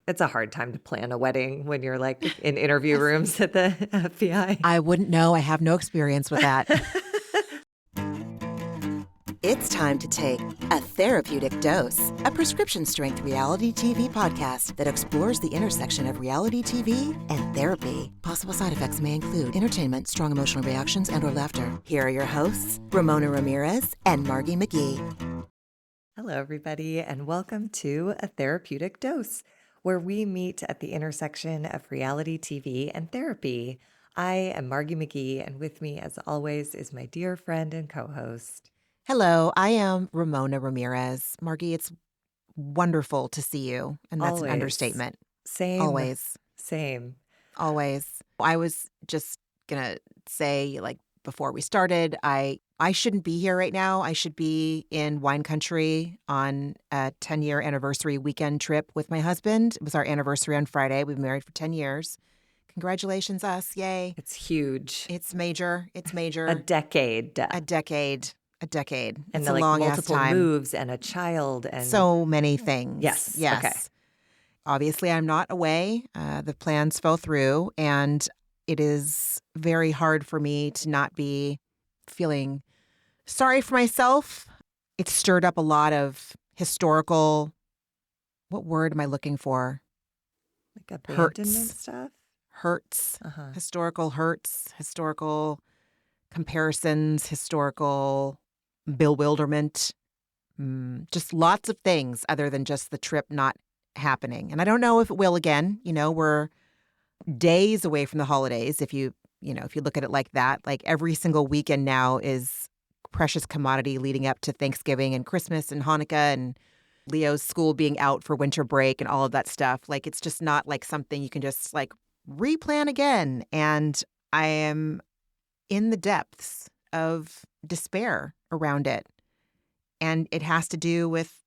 It's a hard time to plan a wedding when you're like in interview rooms at the FBI. I wouldn't know. I have no experience with that. It's time to take A Therapeutic Dose, a prescription-strength reality TV podcast that explores the intersection of reality TV and therapy. Possible side effects may include entertainment, strong emotional reactions, and/or laughter. Here are your hosts, Ramona Ramirez and Margie McGee. Hello, everybody, and welcome to A Therapeutic Dose, where we meet at the intersection of reality TV and therapy. I am Margie McGee, and with me, as always, is my dear friend and co-host. Hello, I am Ramona Ramirez. Margie, it's wonderful to see you, and that's an Always. understatement. Same. Always. Always. I was just gonna say, like, before we started, I shouldn't be here right now. I should be in wine country on a 10-year anniversary weekend trip with my husband. It was our anniversary on Friday. We've been married for 10 years. Congratulations, us. Yay. It's huge. It's major. It's major. A decade. A decade. And It's a like long-ass multiple time. moves and a child and So many things. Yes. Okay. Obviously, I'm not away. The plans fell through, and it is very hard for me to not be feeling sorry for myself. It stirred up a lot of historical, what word am I looking for? like abandonment Hurts. stuff. Hurts, Uh-huh. historical hurts, historical comparisons, historical bewilderment, just lots of things other than just the trip not happening. And I don't know if it will again. You know, we're days away from the holidays. If you look at it like that, like every single weekend now is precious commodity leading up to Thanksgiving and Christmas and Hanukkah and Leo's school being out for winter break and all of that stuff. Like, it's just not like something you can just like replan again. And I am in the depths of despair around it. And it has to do with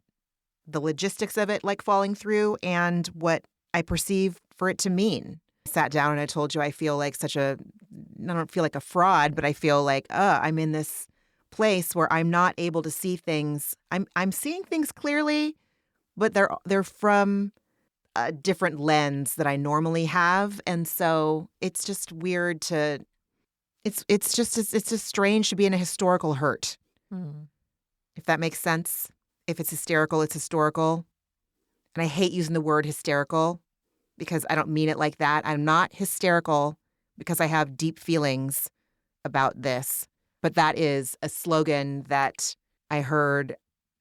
the logistics of it, like falling through, and what I perceive for it to mean. I sat down and I told you I feel like I don't feel like a fraud, but I feel like, I'm in this place where I'm not able to see things. I'm seeing things clearly, but they're from a different lens that I normally have. And so it's just weird to, it's just strange to be in a historical hurt. If that makes sense. If it's hysterical, it's historical. And I hate using the word hysterical because I don't mean it like that. I'm not hysterical because I have deep feelings about this. But that is a slogan that I heard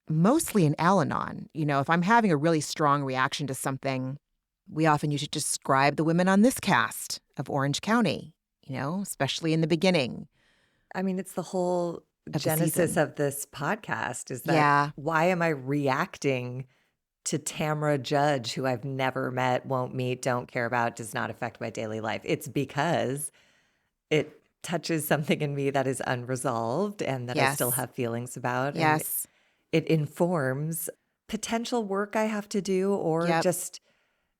mostly in Al-Anon. You know, if I'm having a really strong reaction to something, we often use to describe the women on this cast of Orange County, you know, especially in the beginning. I mean, it's the whole Of the genesis season. of this podcast is that Yeah. why am I reacting to Tamra Judge, who I've never met, won't meet, don't care about, does not affect my daily life? It's because it touches something in me that is unresolved and that I still Yes. have feelings about. Yes. And it informs potential work I have to do or Yep.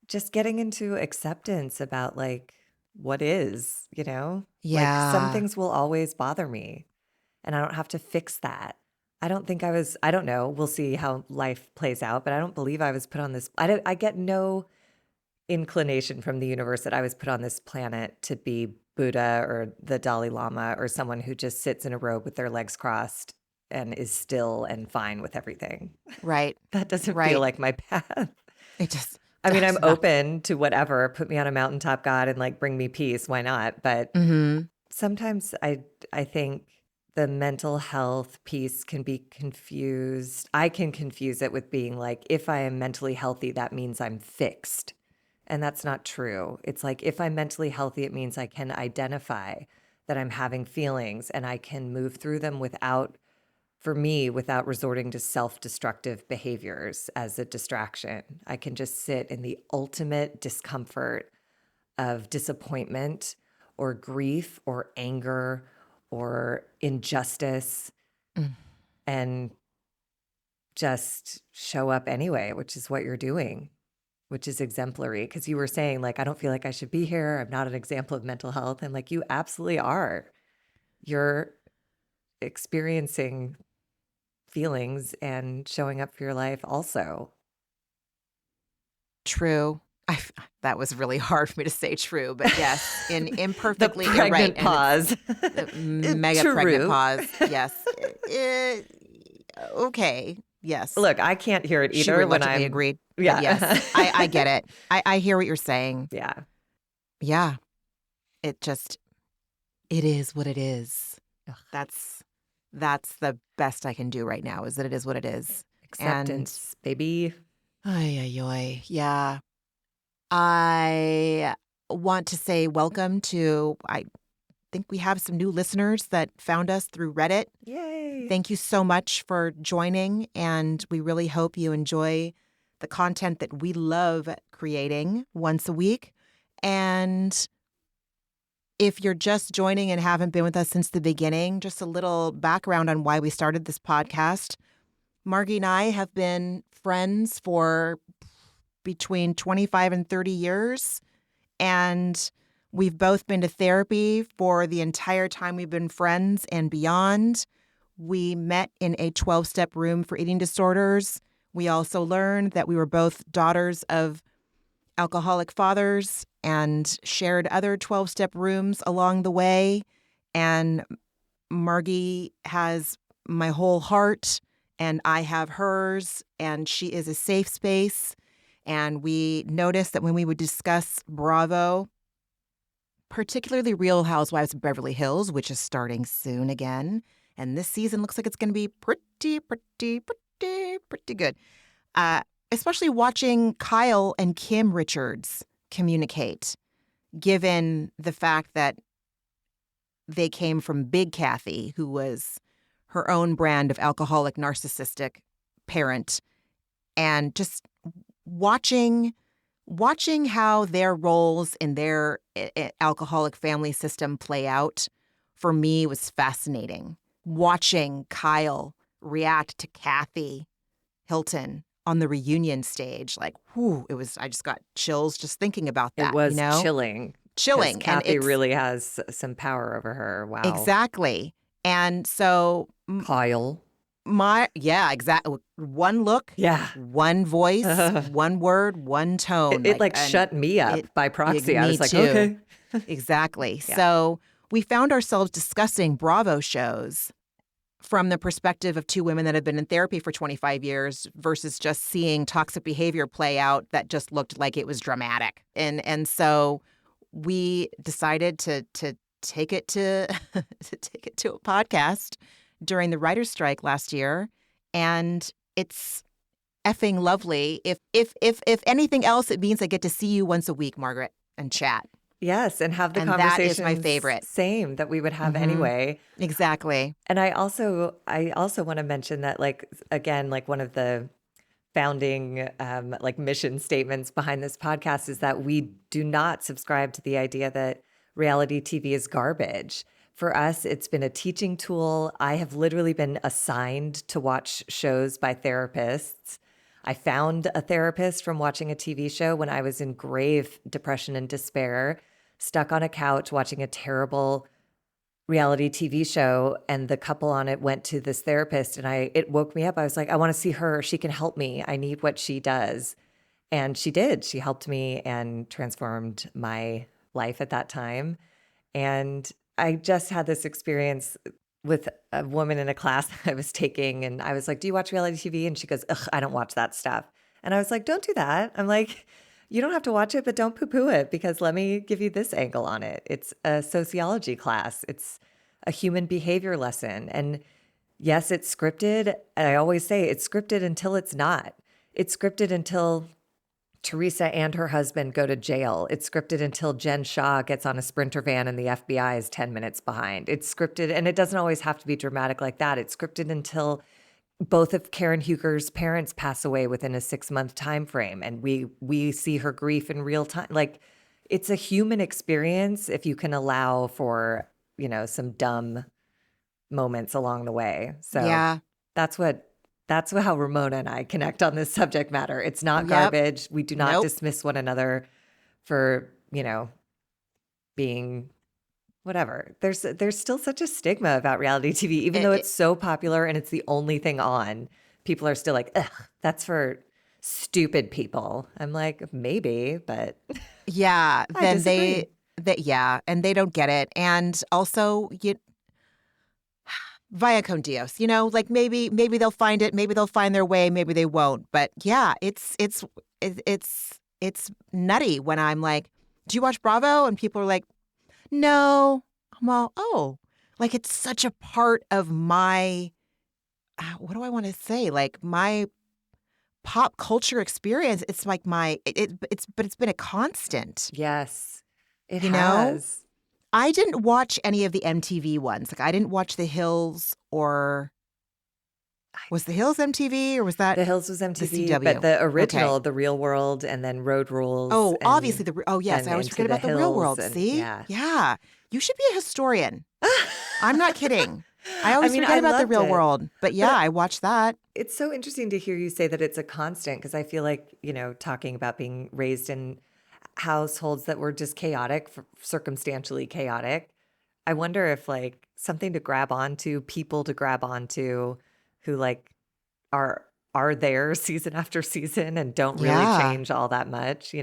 just getting into acceptance about like what is, you know? Like some Yeah. things will always bother me and I don't have to fix that. I don't know. We'll see how life plays out, but I don't believe I was put on this. I get no inclination from the universe that I was put on this planet to be Buddha or the Dalai Lama or someone who just sits in a robe with their legs crossed and is still and fine with everything. Right. That doesn't Right. feel like my path. It just, I mean, I'm it's not- open to whatever. Put me on a mountaintop, God, and like bring me peace. Why not? But sometimes I think the mental health piece can be confused. I can confuse it with being like, if I am mentally healthy, that means I'm fixed. And that's not true. It's like, if I'm mentally healthy, it means I can identify that I'm having feelings and I can move through them without resorting to self-destructive behaviors as a distraction. I can just sit in the ultimate discomfort of disappointment or grief or anger or injustice and just show up anyway, which is what you're doing, which is exemplary. Because you were saying, like, I don't feel like I should be here. I'm not an example of mental health. And like, you absolutely are. You're experiencing feelings and showing up for your life also. True. I that was really hard for me to say true, but yes, in The imperfectly pregnant right, pause. mega True. pregnant pause. Yes. Okay. Yes. Look, I can't hear it She either when reluctantly I'm, agreed. But yeah. yes, I get it. I hear what you're saying. Yeah. Yeah. It is what it is. Ugh. That's the best I can do right now, is that it is what it is. Acceptance, baby. Ay. Yeah. I want to say welcome to, I think we have some new listeners that found us through Reddit. Yay. Thank you so much for joining, and we really hope you enjoy the content that we love creating once a week. And if you're just joining and haven't been with us since the beginning, just a little background on why we started this podcast. Margie and I have been friends for between 25 and 30 years, and we've both been to therapy for the entire time we've been friends and beyond. We met in a 12-step room for eating disorders. We also learned that we were both daughters of alcoholic fathers and shared other 12-step rooms along the way. And Margie has my whole heart, and I have hers, and she is a safe space. And we noticed that when we would discuss Bravo, particularly Real Housewives of Beverly Hills, which is starting soon again, and this season looks like it's going to be pretty good. Especially watching Kyle and Kim Richards communicate, given the fact that they came from Big Kathy, who was her own brand of alcoholic, narcissistic parent, and just watching how their roles in their alcoholic family system play out, for me, was fascinating. Watching Kyle react to Kathy Hilton on the reunion stage, like, whew, I just got chills just thinking about that. It was you know? chilling. Chilling. Kathy really has some power over her. Wow. Exactly. And so Kyle. Exactly. One look, one voice, one word, one tone. It shut me up by proxy. I was like, too. okay. Exactly. Yeah. So we found ourselves discussing Bravo shows from the perspective of two women that have been in therapy for 25 years versus just seeing toxic behavior play out that just looked like it was dramatic. And so we decided to take it to to a podcast during the writer's strike last year, and it's effing lovely. If anything else, it means I get to see you once a week, Margaret, and chat. Yes, and have the And conversations. that is my favorite. Same that we would have anyway. Exactly. And I also want to mention that, like, again, like one of the founding like mission statements behind this podcast is that we do not subscribe to the idea that reality TV is garbage. For us, it's been a teaching tool. I have literally been assigned to watch shows by therapists. I found a therapist from watching a TV show when I was in grave depression and despair, stuck on a couch watching a terrible reality TV show, and the couple on it went to this therapist, and it woke me up. I was like, I want to see her. She can help me. I need what she does. And she did. She helped me and transformed my life at that time. And I just had this experience with a woman in a class I was taking, and I was like, do you watch reality TV? And she goes, ugh, I don't watch that stuff. And I was like, don't do that. I'm like, you don't have to watch it, but don't poo-poo it, because let me give you this angle on it. It's a sociology class. It's a human behavior lesson. And yes, it's scripted. And I always say it's scripted until it's not. It's scripted until Teresa and her husband go to jail. It's scripted until Jen Shaw gets on a Sprinter van and the FBI is 10 minutes behind. It's scripted, and it doesn't always have to be dramatic like that. It's scripted until both of Karen Huger's parents pass away within a 6-month time frame, and we see her grief in real time. Like, it's a human experience if you can allow for, some dumb moments along the way. So yeah, that's how Ramona and I connect on this subject matter. It's not garbage. We do not dismiss one another for, being whatever. There's still such a stigma about reality TV, even though it's so popular and it's the only thing on. People are still like, ugh, that's for stupid people. I'm like, maybe, but Yeah, I then disagree. and they don't get it. And also, via con Dios, like maybe they'll find it, maybe they'll find their way, maybe they won't. But yeah, it's nutty when I'm like, do you watch Bravo? And people are like, no. I'm all, oh, like it's such a part of my, what do I want to say? Like my pop culture experience. It's like but it's been a constant, Yes, it you know? has. I didn't watch any of the MTV ones. Like I didn't watch The Hills or was The Hills MTV or was that The Hills was the MTV, but CW? the Okay. original, The Real World, and then Road Rules, Oh, obviously and oh yes, then I always Into forget the about The Real Hills, World. and See? yeah. Yeah. You should be a historian. I'm not kidding. I I always mean, forget I about The loved Real it, World. But yeah, but I watched that. it's so interesting to hear you say that it's a constant because I feel like, talking about being raised in households that were just chaotic, circumstantially chaotic. I wonder if like something to grab onto, people to grab onto who like are are there season after season and don't really Yeah. change all that much.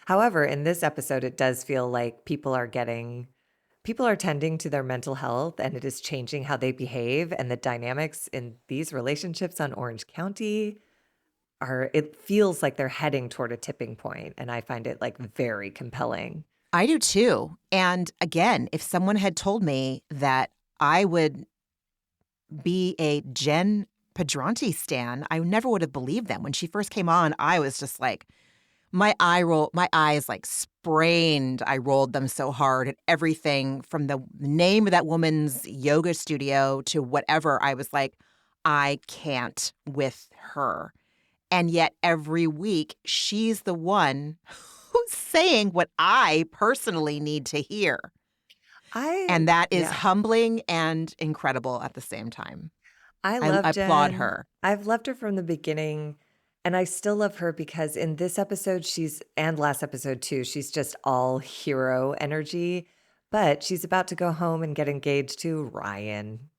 However, in this episode it does feel like people are tending to their mental health and it is changing how they behave, and the dynamics in these relationships on Orange County it feels like they're heading toward a tipping point, and I find it like very compelling. I do too. And again, if someone had told me that I would be a Jen Pedranti stan, I never would have believed them. When she first came on, I was just like, my eyes like sprained. I rolled them so hard at everything from the name of that woman's yoga studio to whatever. I was like, I can't with her. And yet every week she's the one who's saying what I personally need to hear. I And that is Yeah. humbling and incredible at the same time. I I love applaud Jen. her. I've loved her from the beginning, and I still love her because in this episode and last episode too, she's just all hero energy, but she's about to go home and get engaged to Ryan,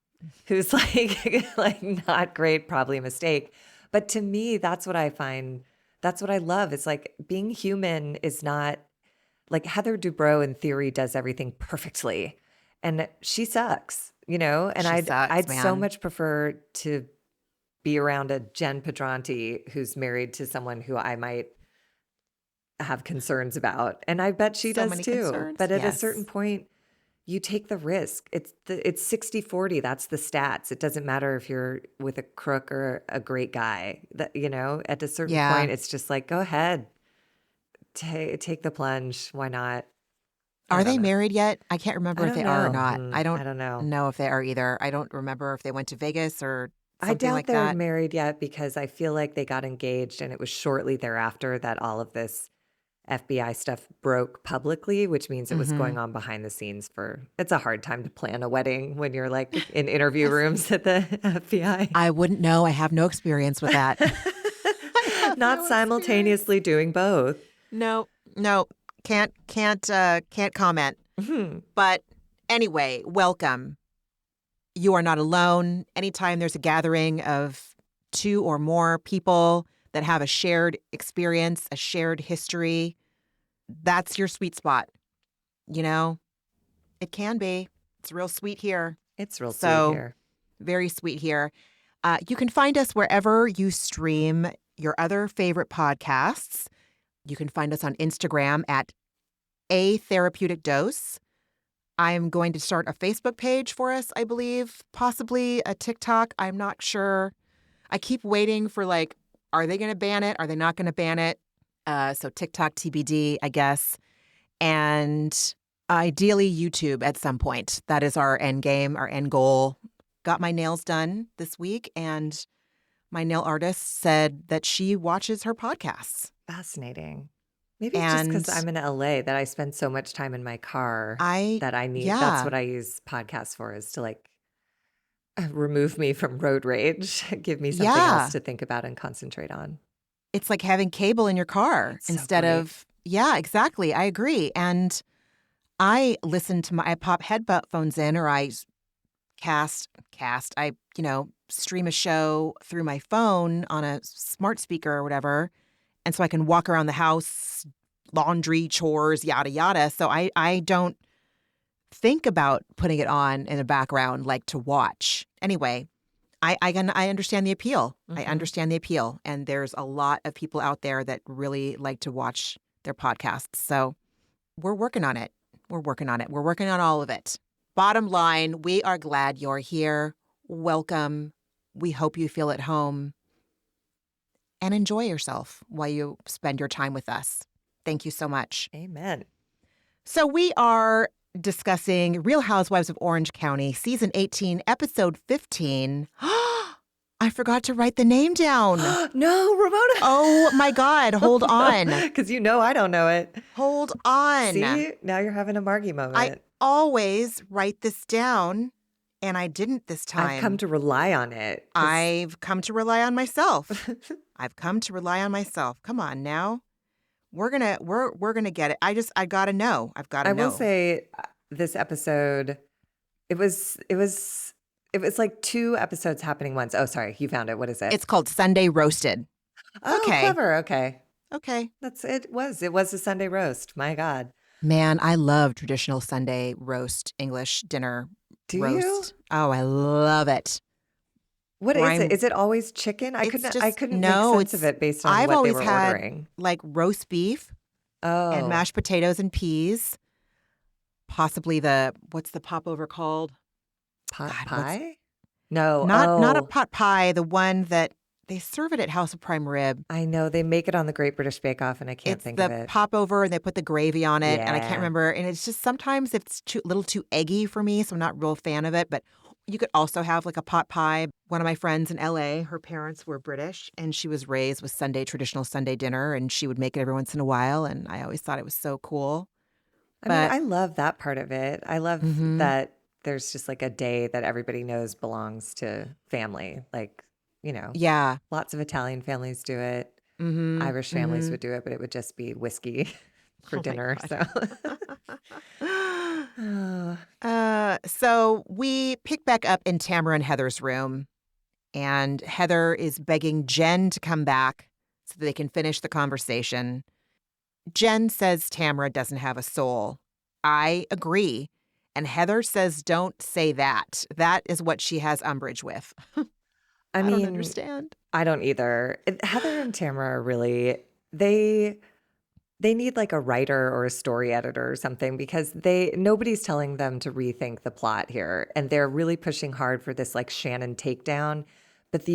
who's like like not great, probably a mistake. But to me, that's what I love. It's like being human is not like Heather Dubrow in theory does everything perfectly, and she sucks. And She sucks, I'd so man. much prefer to be around a Jen Pedranti who's married to someone who I might have concerns about, and I bet she So does many too. concerns. But at a certain Yes. point, you take the risk. It's 60-40. That's the stats. It doesn't matter if you're with a crook or a great guy. At a certain Yeah. point, it's just like, go ahead, take the plunge. Why not? I Are don't they know. married yet? I can't remember I if don't they are or know. not. I I don't don't know. know if they are either. I don't remember if they went to Vegas or I something doubt like they're that. married yet because I feel like they got engaged and it was shortly thereafter that all of this FBI stuff broke publicly, which means it was Mm-hmm. going on behind the scenes it's a hard time to plan a wedding when you're like in interview rooms at the FBI. I wouldn't know. I have no experience with that. I have Not no experience. simultaneously doing both. No, no, can't comment. Mhm. But anyway, welcome. You are not alone. Anytime there's a gathering of two or more people that have a shared experience, a shared history, that's your sweet spot. You know, it can be. It's real sweet here. It's real sweet So, here. very sweet here. You can find us wherever you stream your other favorite podcasts. You can find us on Instagram at A Therapeutic Dose. I'm going to start a Facebook page for us, I believe, possibly a TikTok. I'm not sure. I keep waiting for like, are they going to ban it? Are they not going to ban it? So TikTok TBD, I guess. And ideally YouTube at some point. That is our end game, our end goal. Got my nails done this week, and my nail artist said that she watches her podcasts. Fascinating. Maybe it's just because And I'm in LA that I spend so much time in my car that that's yeah, what I use podcasts for, is to like remove me from road rage, give me something else yeah. to think about and concentrate on. It's like having cable in your car It's so instead great. of, yeah, exactly. I agree. And I pop headphones in, or I stream a show through my phone on a smart speaker or whatever. And so I can walk around the house, laundry, chores, yada, yada. So I don't think about putting it on in the background like to watch. Anyway, I understand the appeal. I understand the appeal. And there's a lot of people out there that really like to watch their podcasts. So we're working on it. We're working on it. We're working on all of it. Bottom line, we are glad you're here. Welcome. We hope you feel at home and enjoy yourself while you spend your time with us. Thank you so much. Amen. So we are discussing Real Housewives of Orange County, Season 18, Episode 15. I forgot to write the name down. No, Ramona. Oh, my God. Hold on. Because I don't know it. Hold on. See, now you're having a Margie moment. I always write this down, and I didn't this time. I've come to rely on it. I've come to rely on myself. I've come to rely on myself. Come on now. We're gonna get it. I gotta know. I've gotta know. I will say this episode, it was like 2 episodes happening once. Oh, sorry, you found it. What is it? It's called Sunday Roasted. Oh, okay. Clever. Okay. It was a Sunday roast. My God. Man, I love traditional Sunday roast English dinner. Do roast. you? Oh, I love it. What is it? Is it always chicken? I couldn't make sense of it based on what they were ordering. Like roast beef and mashed potatoes and peas. Possibly what's the popover called? Pot pie? No. Not a pot pie, the one that they serve it at House of Prime Rib. I know. They make it on the Great British Bake Off and I can't think of it. It's the popover and they put the gravy on it and I can't remember. And it's just sometimes it's a little too eggy for me, so I'm not a real fan of it. But you could also have like a pot pie. One of my friends in LA, her parents were British and she was raised with traditional Sunday dinner and she would make it every once in a while. And I always thought it was so cool. I love that part of it. I love that there's just like a day that everybody knows belongs to family. Like, yeah, lots of Italian families do it. Irish families would do it, but it would just be whiskey for dinner. So we pick back up in Tamra and Heather's room, and Heather is begging Jen to come back so that they can finish the conversation. Jen says Tamra doesn't have a soul. I agree. And Heather says, don't say that. That is what she has umbrage with. I don't understand. I don't either. Heather and Tamra are really, they need like a writer or a story editor or something because nobody's telling them to rethink the plot here. And they're really pushing hard for this like Shannon takedown, but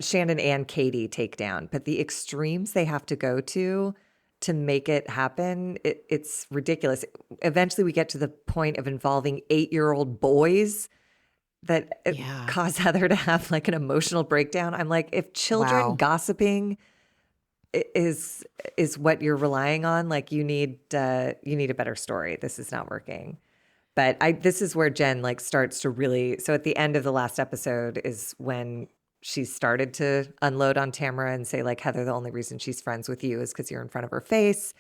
Shannon and Katie takedown. But the extremes they have to go to make it happen, it's ridiculous. Eventually we get to the point of involving 8-year-old boys that cause Heather to have like an emotional breakdown. I'm like, if children gossiping is what you're relying on, like you need a better story. This is not working. But this is where Jen like starts to really, so at the end of the last episode is when she started to unload on Tamra and say like, Heather, the only reason she's friends with you is because you're in front of her face.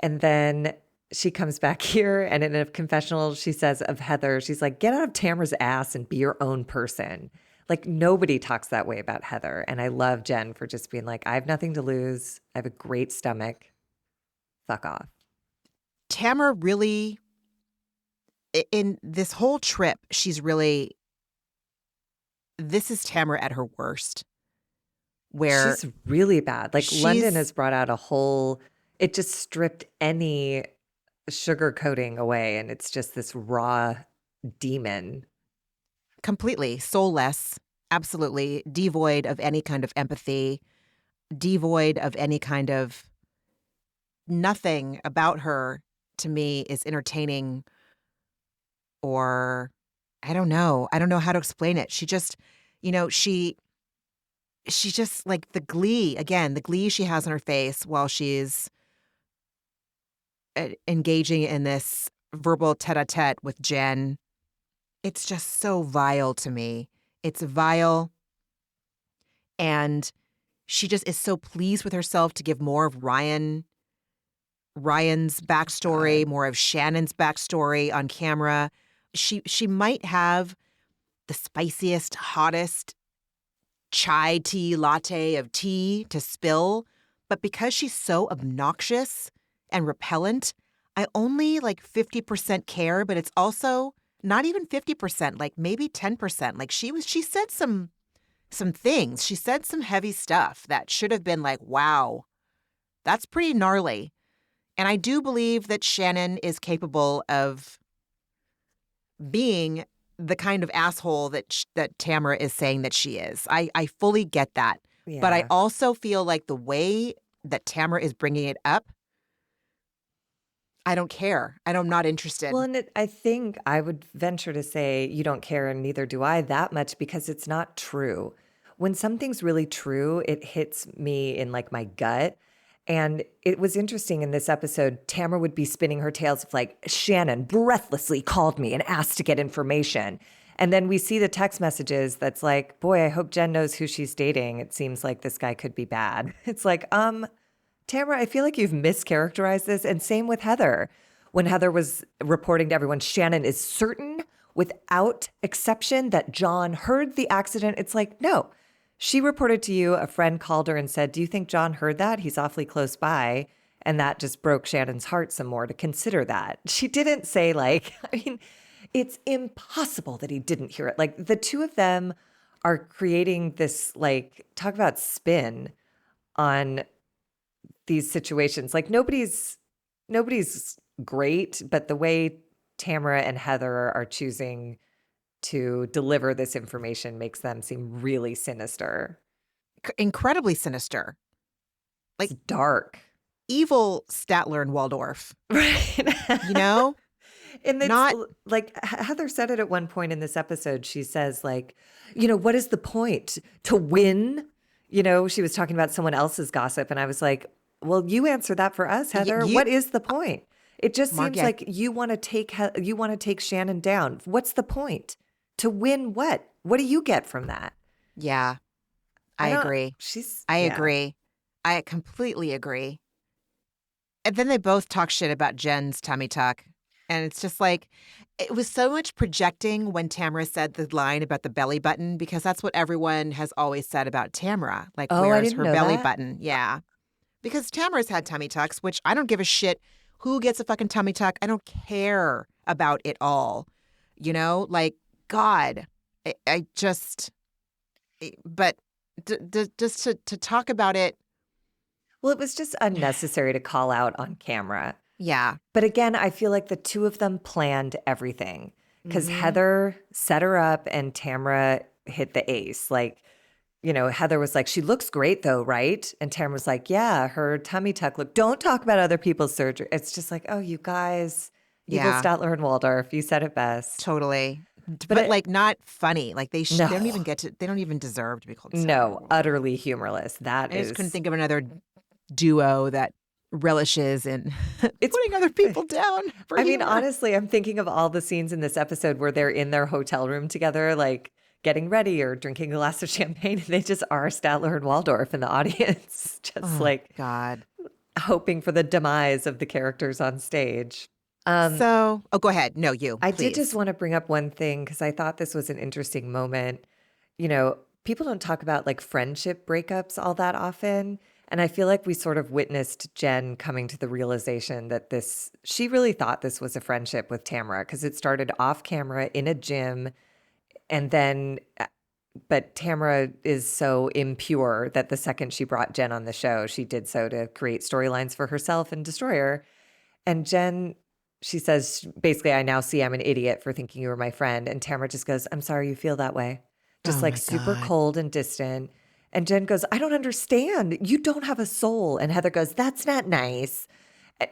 And then she comes back here and in a confessional, she says of Heather, she's like, get out of Tamra's ass and be your own person. Like nobody talks that way about Heather. And I love Jen for just being like, I have nothing to lose. I have a great stomach. Fuck off. Tamra really, in this whole trip, this is Tamra at her worst. Where she's really bad. Like London has brought out it just stripped any sugar coating away. And it's just this raw demon. Completely soulless, absolutely devoid of any kind of empathy, devoid of any kind of nothing about her to me is entertaining or I don't know how to explain it. She just, she just like the glee she has on her face while she's engaging in this verbal tete-a-tete with Jen. It's just so vile to me. It's vile. And she just is so pleased with herself to give more of Ryan's backstory, more of Shannon's backstory on camera. She might have the spiciest, hottest chai tea latte of tea to spill. But because she's so obnoxious and repellent, I only like 50% care, but it's also not even 50%, like maybe 10%. Like she said some things. She said some heavy stuff that should have been like, wow, that's pretty gnarly. And I do believe that Shannon is capable of being the kind of asshole that Tamra is saying that she is. I fully get that. But I Yeah. also feel like the way that Tamra is bringing it up, I don't care. I'm not interested. Well, and I think I would venture to say you don't care, and neither do I that much because it's not true. When something's really true, it hits me in like my gut. And it was interesting in this episode, Tamara would be spinning her tales of like, Shannon breathlessly called me and asked to get information. And then we see the text messages that's like, boy, I hope Jen knows who she's dating. It seems like this guy could be bad. It's like, Tamara, I feel like you've mischaracterized this. And same with Heather. When Heather was reporting to everyone, Shannon is certain without exception that John heard the accident. It's like, no. She reported to you, a friend called her and said, do you think John heard that? He's awfully close by. And that just broke Shannon's heart some more to consider that. She didn't say like, I mean, it's impossible that he didn't hear it. Like the two of them are creating this, like, talk about spin on these situations. Like nobody's great, but the way Tamara and Heather are choosing to deliver this information makes them seem really sinister. Incredibly sinister. Like It's dark. Evil Statler and Waldorf. Right. You know? And it's Not like Heather said it at one point in this episode. She says, like, what is the point? To win? She was talking about someone else's gossip. And I was like, well, you answer that for us, Heather. What is the point? It just seems like you want to take Shannon down. What's the point? To win what? What do you get from that? Yeah. I agree. I agree. I completely agree. And then they both talk shit about Jen's tummy tuck. And it's just like, it was so much projecting when Tamra said the line about the belly button, because that's what everyone has always said about Tamra. Like, where's her belly button? Yeah. Because Tamra's had tummy tucks, which I don't give a shit who gets a fucking tummy tuck. I don't care about it all. Like, God, I just, but just to talk about it. Well, it was just unnecessary to call out on camera. Yeah. But again, I feel like the two of them planned everything because Heather set her up and Tamra hit the ace. Like, Heather was like, she looks great though, right? And Tamra was like, yeah, her tummy tuck look. Don't talk about other people's surgery. It's just like, oh, you guys, Evil Statler and Waldorf, you said it best. Totally. But like not funny. Like they don't even they don't even deserve to be called. No, utterly humorless. I just couldn't think of another duo that relishes in putting other people down. I mean, honestly, I'm thinking of all the scenes in this episode where they're in their hotel room together, like getting ready or drinking a glass of champagne. And they just are Statler and Waldorf in the audience, just God, hoping for the demise of the characters on stage. Go ahead. No, you. I did just want to bring up one thing because I thought this was an interesting moment. People don't talk about like friendship breakups all that often. And I feel like we sort of witnessed Jen coming to the realization that she really thought this was a friendship with Tamra because it started off camera in a gym. And then, but Tamra is so impure that the second she brought Jen on the show, she did so to create storylines for herself and destroy her. And Jen, she says, basically, I now see I'm an idiot for thinking you were my friend. And Tamra just goes, I'm sorry you feel that way. Just super cold and distant. And Jen goes, I don't understand. You don't have a soul. And Heather goes, that's not nice.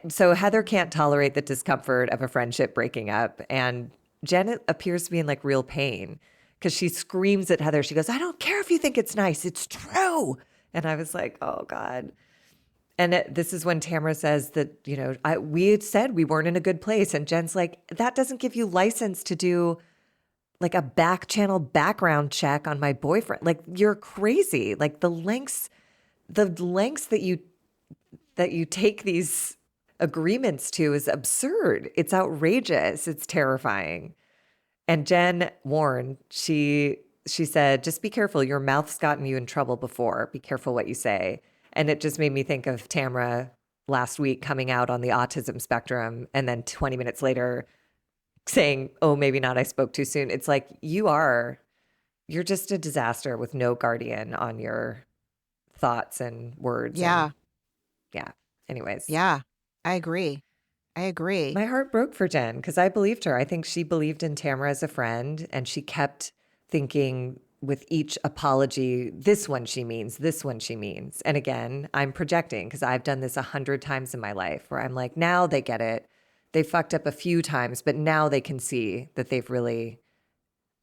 So Heather can't tolerate the discomfort of a friendship breaking up. And Jen appears to be in like real pain because she screams at Heather. She goes, I don't care if you think it's nice. It's true. And I was like, oh, God. And this is when Tamra says that, we had said we weren't in a good place. And Jen's like, that doesn't give you license to do like a back channel background check on my boyfriend. Like, you're crazy. Like the lengths that you take these agreements to is absurd. It's outrageous. It's terrifying. And Jen warned, she said, just be careful. Your mouth's gotten you in trouble before. Be careful what you say. And it just made me think of Tamra last week coming out on the autism spectrum and then 20 minutes later saying, oh, maybe not, I spoke too soon. It's like you're just a disaster with no guardian on your thoughts and words. Yeah. And yeah. Anyways. Yeah. I agree. I agree. My heart broke for Jen because I believed her. I think she believed in Tamara as a friend, and she kept thinking with each apology, this one she means, this one she means. And again, I'm projecting because I've done this 100 times in my life where I'm like, now they get it. They fucked up a few times, but now they can see that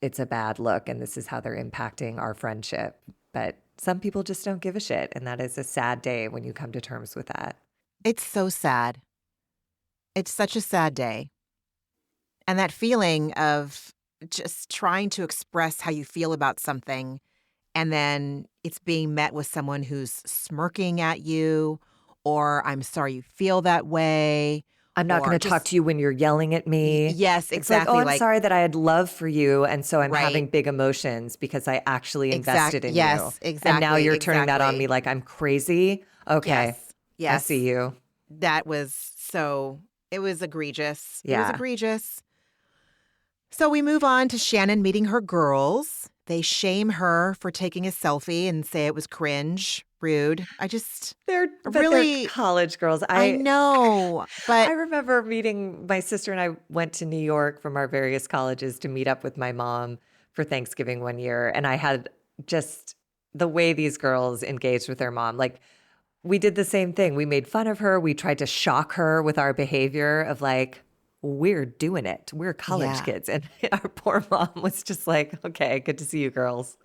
it's a bad look and this is how they're impacting our friendship. But some people just don't give a shit. And that is a sad day when you come to terms with that. It's so sad. It's such a sad day. And that feeling of just trying to express how you feel about something, and then it's being met with someone who's smirking at you, or I'm sorry you feel that way. I'm not going to talk to you when you're yelling at me. Yes, exactly. It's like, oh, I'm sorry that I had love for you. And so I'm Right. having big emotions because I actually invested in you. Yes, exactly. And now you're turning that on me like I'm crazy. Okay. Yes. I see you. That was it was egregious. It Yeah. was egregious. So we move on to Shannon meeting her girls. They shame her for taking a selfie and say it was cringe, rude. They're really college girls. I know, but I remember meeting my sister and I went to New York from our various colleges to meet up with my mom for Thanksgiving one year. And I had just the way these girls engaged with their mom. Like we did the same thing. We made fun of her. We tried to shock her with our behavior of like, we're doing it. We're college kids. And our poor mom was just like, okay, good to see you girls.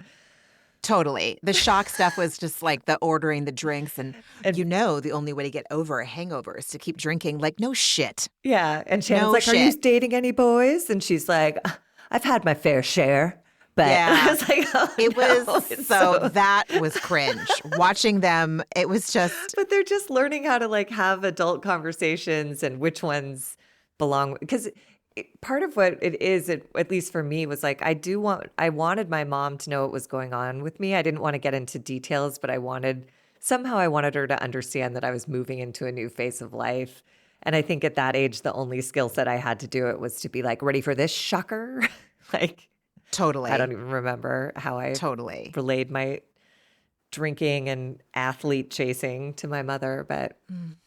totally. The shock stuff was just like the ordering the drinks and the only way to get over a hangover is to keep drinking. Like, no shit. Yeah. And Shannon's like, are you dating any boys? And she's like, I've had my fair share. But yeah. I was like, oh, that was cringe. Watching them, it was just. But they're just learning how to like have adult conversations and which ones belong. Because part of what it is, at least for me, was like, I wanted my mom to know what was going on with me. I didn't want to get into details, but I wanted her to understand that I was moving into a new phase of life. And I think at that age, the only skill set I had to do it was to be like, ready for this, shocker? Like. Totally. I don't even remember how I relayed my drinking and athlete chasing to my mother, but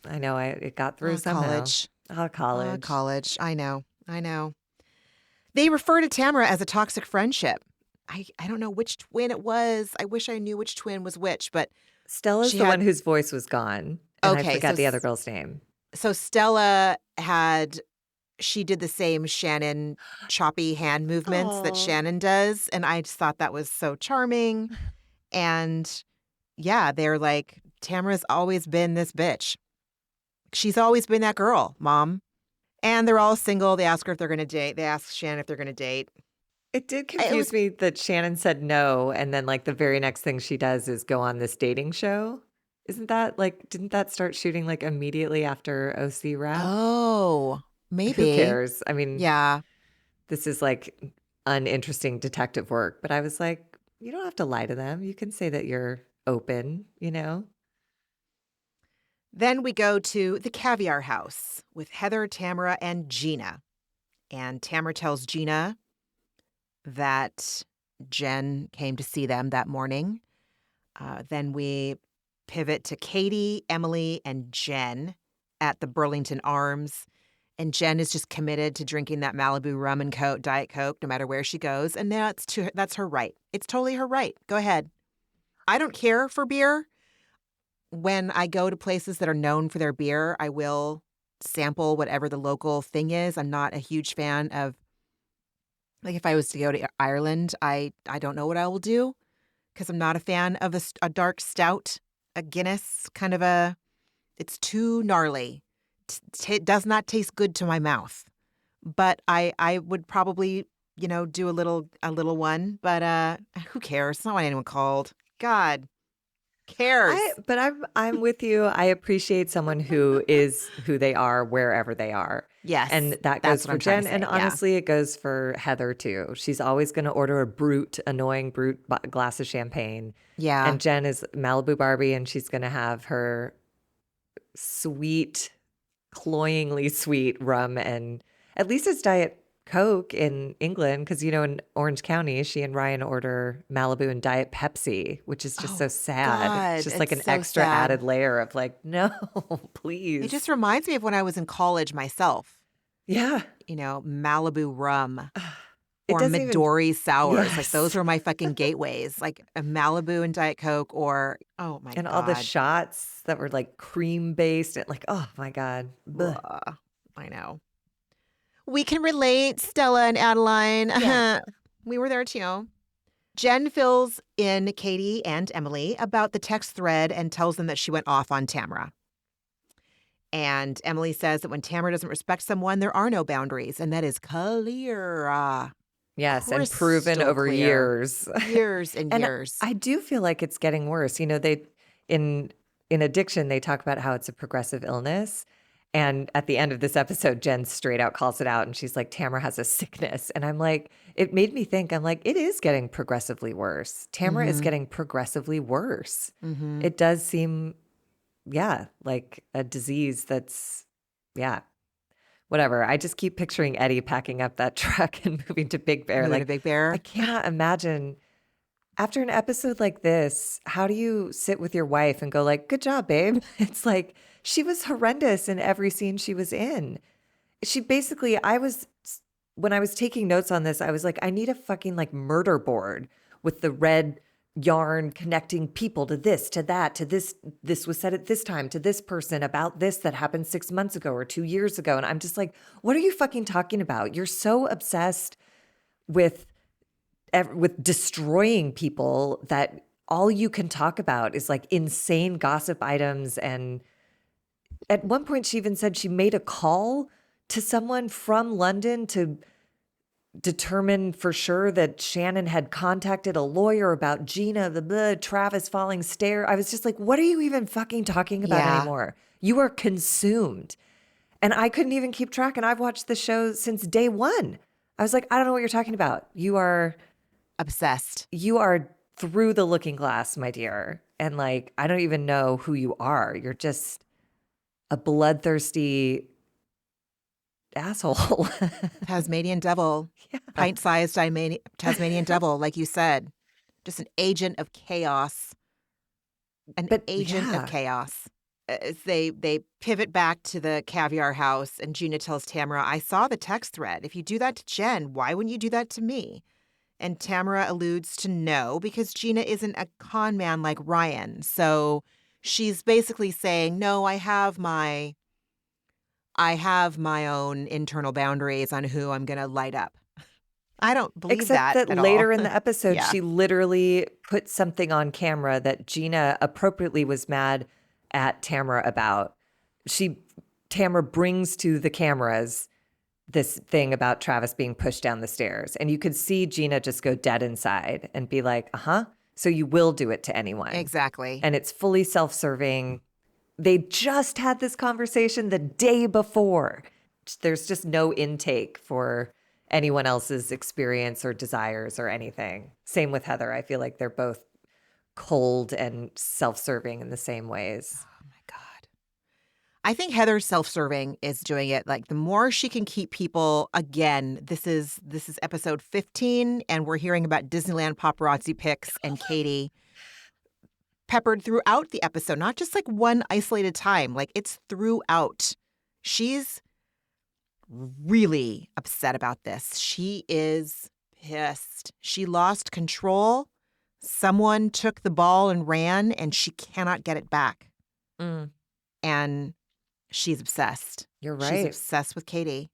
I know it got through somehow. College. I know. They refer to Tamra as a toxic friendship. I don't know which twin it was. I wish I knew which twin was which, but Stella's the one whose voice was gone. And I forgot the other girl's name. So Stella she did the same Shannon choppy hand movements that Shannon does. And I just thought that was so charming. And yeah, they're like, Tamara's always been this bitch. She's always been that girl, Mom. And they're all single. They ask her if they're going to date. They ask Shannon if they're going to date. It did confuse me that Shannon said no. And then like the very next thing she does is go on this dating show. Didn't that start shooting like immediately after OC wrap? Oh, maybe. Who cares? I mean, yeah, this is like uninteresting detective work. But I was like, you don't have to lie to them. You can say that you're open, Then we go to the Caviar House with Heather, Tamara, and Gina. And Tamara tells Gina that Jen came to see them that morning. Then we pivot to Katie, Emily, and Jen at the Burlington Arms. And Jen is just committed to drinking that Malibu rum and Diet Coke, no matter where she goes. And that's her right. It's totally her right. Go ahead. I don't care for beer. When I go to places that are known for their beer, I will sample whatever the local thing is. I'm not a huge fan of, like if I was to go to Ireland, I don't know what I will do because I'm not a fan of a dark stout, a Guinness, it's too gnarly. It does not taste good to my mouth. But I would probably, do a little one. But who cares? It's not what anyone called. God. cares? I'm with you. I appreciate someone who is who they are wherever they are. Yes. And that that's goes what for I'm trying Jen. to say. And honestly, it goes for Heather too. She's always going to order a annoying brute glass of champagne. Yeah. And Jen is Malibu Barbie, and she's going to have her sweet, cloyingly sweet rum, and at least it's Diet Coke in England, because in Orange County, she and Ryan order Malibu and Diet Pepsi, which is just so sad. It's God, just like it's an so extra sad. added layer of like, no, please. It just reminds me of when I was in college myself. Yeah. Malibu rum It or doesn't even. Midori sours. Like Yes. those were my fucking gateways. Like a Malibu and Diet Coke or, oh my And God. all the shots that were like cream based and like, oh my God. Ugh, I know. We can relate, Stella and Adeline. Yeah. We were there too. Jen fills in Katie and Emily about the text thread and tells them that she went off on Tamra. And Emily says that when Tamra doesn't respect someone, there are no boundaries. And that is clear. Yes, and proven Crystal over clear. years. Years and And years. I do feel like it's getting worse. They in addiction, they talk about how it's a progressive illness. And at the end of this episode, Jen straight out calls it out, and she's like, Tamra has a sickness. And I'm like, it made me think, I'm like, it is getting progressively worse. Tamra is getting progressively worse. It does seem, like a disease that's, whatever. I just keep picturing Eddie packing up that truck and moving to Big Bear. Moving Like to Big Bear. I cannot imagine after an episode like this, how do you sit with your wife and go like, good job, babe? It's like she was horrendous in every scene she was in. She basically, when I was taking notes on this, I was like, I need a fucking like murder board with the red yarn connecting people to this, to that, to this. This was said at this time to this person about this that happened 6 months ago or 2 years ago. And I'm just like, what are you fucking talking about? You're so obsessed with destroying people that all you can talk about is like insane gossip items. And at one point she even said she made a call to someone from London to determine for sure that Shannon had contacted a lawyer about Gina, Travis falling stair. I was just like, what are you even fucking talking about anymore? You are consumed. And I couldn't even keep track. And I've watched the show since day one. I was like, I don't know what you're talking about. You are obsessed. You are through the looking glass, my dear. And like, I don't even know who you are. You're just a bloodthirsty asshole. Tasmanian devil. Yeah. Pint-sized Tasmanian devil, like you said. Just an agent of chaos. Of chaos. As they pivot back to the caviar house, and Gina tells Tamra, I saw the text thread. If you do that to Jen, why wouldn't you do that to me? And Tamra alludes to no, because Gina isn't a con man like Ryan. So she's basically saying, no, I have my own internal boundaries on who I'm going to light up. I don't believe Except that at later all. in the episode, Yeah. she literally put something on camera that Gina appropriately was mad at Tamra about. Tamra brings to the cameras this thing about Travis being pushed down the stairs. And you could see Gina just go dead inside and be like, so you will do it to anyone. Exactly. And it's fully self-serving. They just had this conversation the day before. There's just no intake for anyone else's experience or desires or anything. Same with Heather. I feel like they're both cold and self-serving in the same ways. Oh my God. I think Heather's self-serving is doing it. Like the more she can keep people, again, this is episode 15, and we're hearing about Disneyland paparazzi pics and Katie peppered throughout the episode, not just like one isolated time. Like it's throughout. She's really upset about this. She is pissed. She lost control. Someone took the ball and ran, and she cannot get it back. And she's obsessed. You're right. She's obsessed with Katie.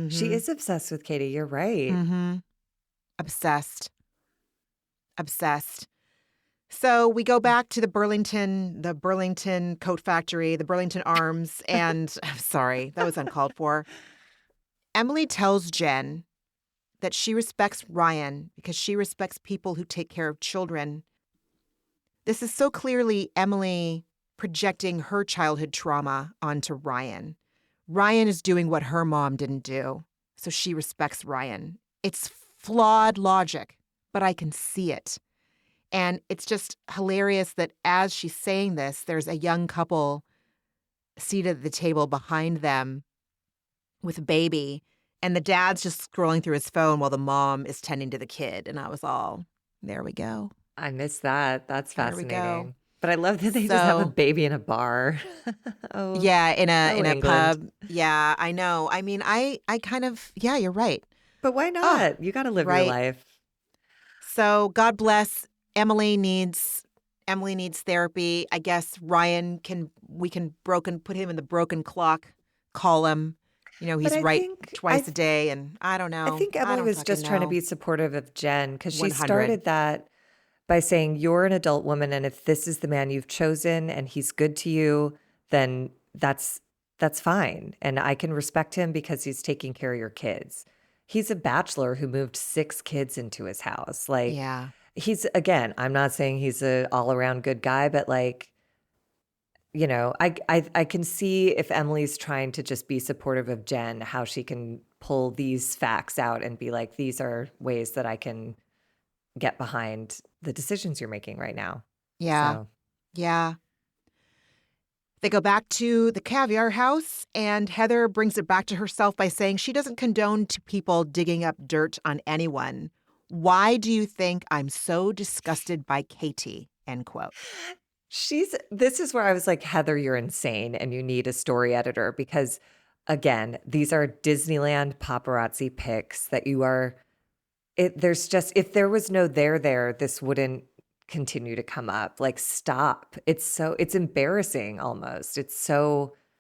She is obsessed with Katie. You're right. Obsessed. So we go back to the Burlington coat factory, the Burlington Arms, and I'm sorry, that was uncalled for. Emily tells Jen that she respects Ryan because she respects people who take care of children. This is so clearly Emily projecting her childhood trauma onto Ryan. Ryan is doing what her mom didn't do, so she respects Ryan. It's flawed logic, but I can see it. And it's just hilarious that as she's saying this, there's a young couple seated at the table behind them with a baby, and the dad's just scrolling through his phone while the mom is tending to the kid. And I was all, there we go. I missed that. That's There we go. fascinating. But I love that they just have a baby in a bar. Oh, yeah, in a England. pub. Yeah, I know. I mean, I kind of, yeah, you're right. But why not? You got to live your right. life. So God bless. Emily needs therapy. I guess we can put him in the broken clock column. You know, he's right twice a day, and I don't know. I think Emily was just trying to be supportive of Jen, because she 100. started that by saying, you're an adult woman, and if this is the man you've chosen and he's good to you, then that's fine. And I can respect him because he's taking care of your kids. He's a bachelor who moved 6 kids into his house. Like, yeah. He's, again, I'm not saying he's an all-around good guy, but like, you know, I can see if Emily's trying to just be supportive of Jen, how she can pull these facts out and be like, these are ways that I can get behind the decisions you're making right now. Yeah. So. Yeah. They go back to the caviar house, and Heather brings it back to herself by saying she doesn't condone to people digging up dirt on anyone. Why do you think I'm so disgusted by Katie? End quote. This is where I was like, Heather, you're insane and you need a story editor, because again, these are Disneyland paparazzi pics that you are, there's just, if there was no there, this wouldn't continue to come up. Like, stop. It's embarrassing almost. It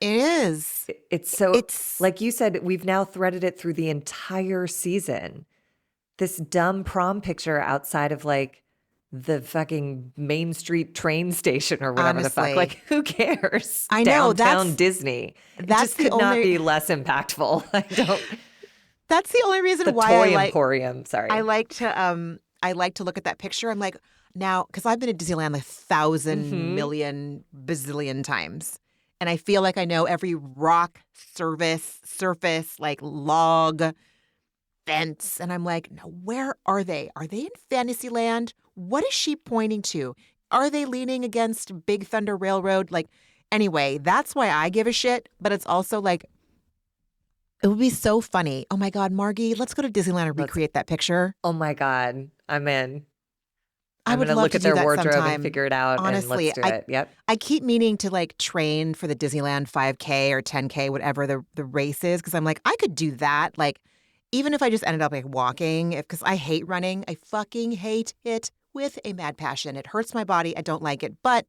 is. It's like you said, we've now threaded it through the entire season. This dumb prom picture outside of like the fucking Main Street train station or whatever. Honestly, the fuck. Like, who cares? I know. Downtown Disney. It just could not be less impactful. That's the only reason why I like Emporium. Sorry. I like to look at that picture. I'm like, now, because I've been at Disneyland 1,000 million bazillion times. And I feel like I know every rock, surface, like log, fence. And I'm like, no, where are they? Are they in Fantasyland? What is she pointing to? Are they leaning against Big Thunder Railroad? Like, anyway, that's why I give a shit. But it's also like, it would be so funny. Oh my God, Margie, let's go to Disneyland and recreate that picture. Oh my God, I'm in. I'm going to look at their wardrobe sometime. And figure it out. Honestly, and let's do it. Yep. I keep meaning to like train for the Disneyland 5K or 10K, whatever the race is, because I'm like, I could do that. Like, even if I just ended up like walking, because I hate running. I fucking hate it with a mad passion. It hurts my body. I don't like it. But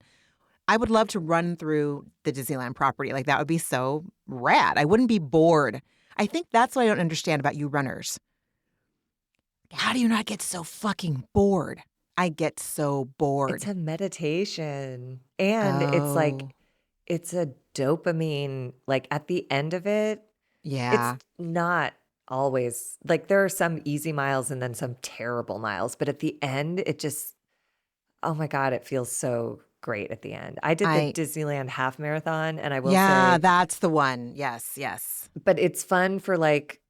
I would love to run through the Disneyland property. Like, that would be so rad. I wouldn't be bored. I think that's what I don't understand about you runners. How do you not get so fucking bored? I get so bored. It's a meditation. And it's like, it's a dopamine, like at the end of it. Yeah. It's not always, like there are some easy miles and then some terrible miles. But at the end, it just, oh my God, it feels so great at the end. I did the Disneyland half marathon, and I will say. Yeah, that's the one. Yes. But it's fun for like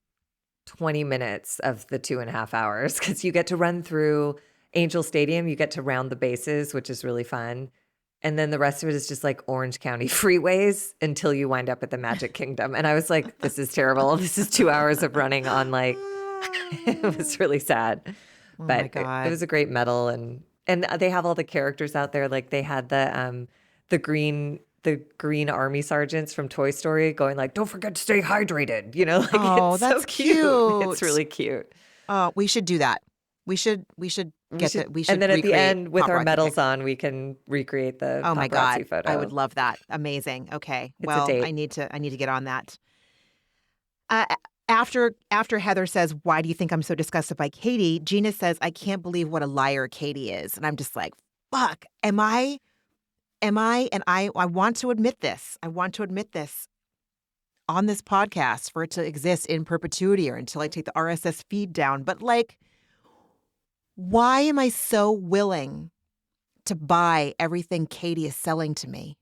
20 minutes of the 2.5 hours, because you get to run through Angel Stadium, you get to round the bases, which is really fun. And then the rest of it is just like Orange County freeways until you wind up at the Magic Kingdom. And I was like, this is terrible. This is 2 hours of running on like, it was really sad. Oh but my God. It was a great medal. And they have all the characters out there. Like they had the green army sergeants from Toy Story going like, don't forget to stay hydrated. You know, like, it's that's so cute. It's really cute. Oh, we should do that. We should get it. We should. And then at the end, with our medals on, we can recreate the oh my God photo. I would love that. Amazing. Okay, it's a date. I need to get on that. After Heather says, "Why do you think I'm so disgusted by Katie?" Gina says, "I can't believe what a liar Katie is," and I'm just like, "Fuck, am I?" And I want to admit this. I want to admit this on this podcast for it to exist in perpetuity or until I take the RSS feed down. But like, why am I so willing to buy everything Katie is selling to me?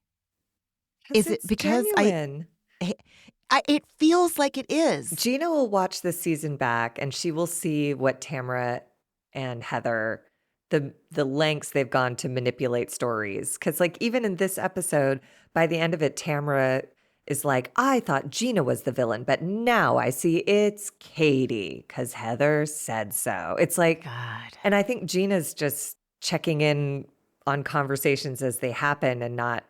Is it It's because genuine. it feels like it is. Gina will watch this season back and she will see what Tamra and Heather, the lengths they've gone to manipulate stories. Because like even in this episode, by the end of it, Tamra is like, I thought Gina was the villain, but now I see it's Katie because Heather said so. It's like, God. and I think Gina's just checking in on conversations as they happen and not,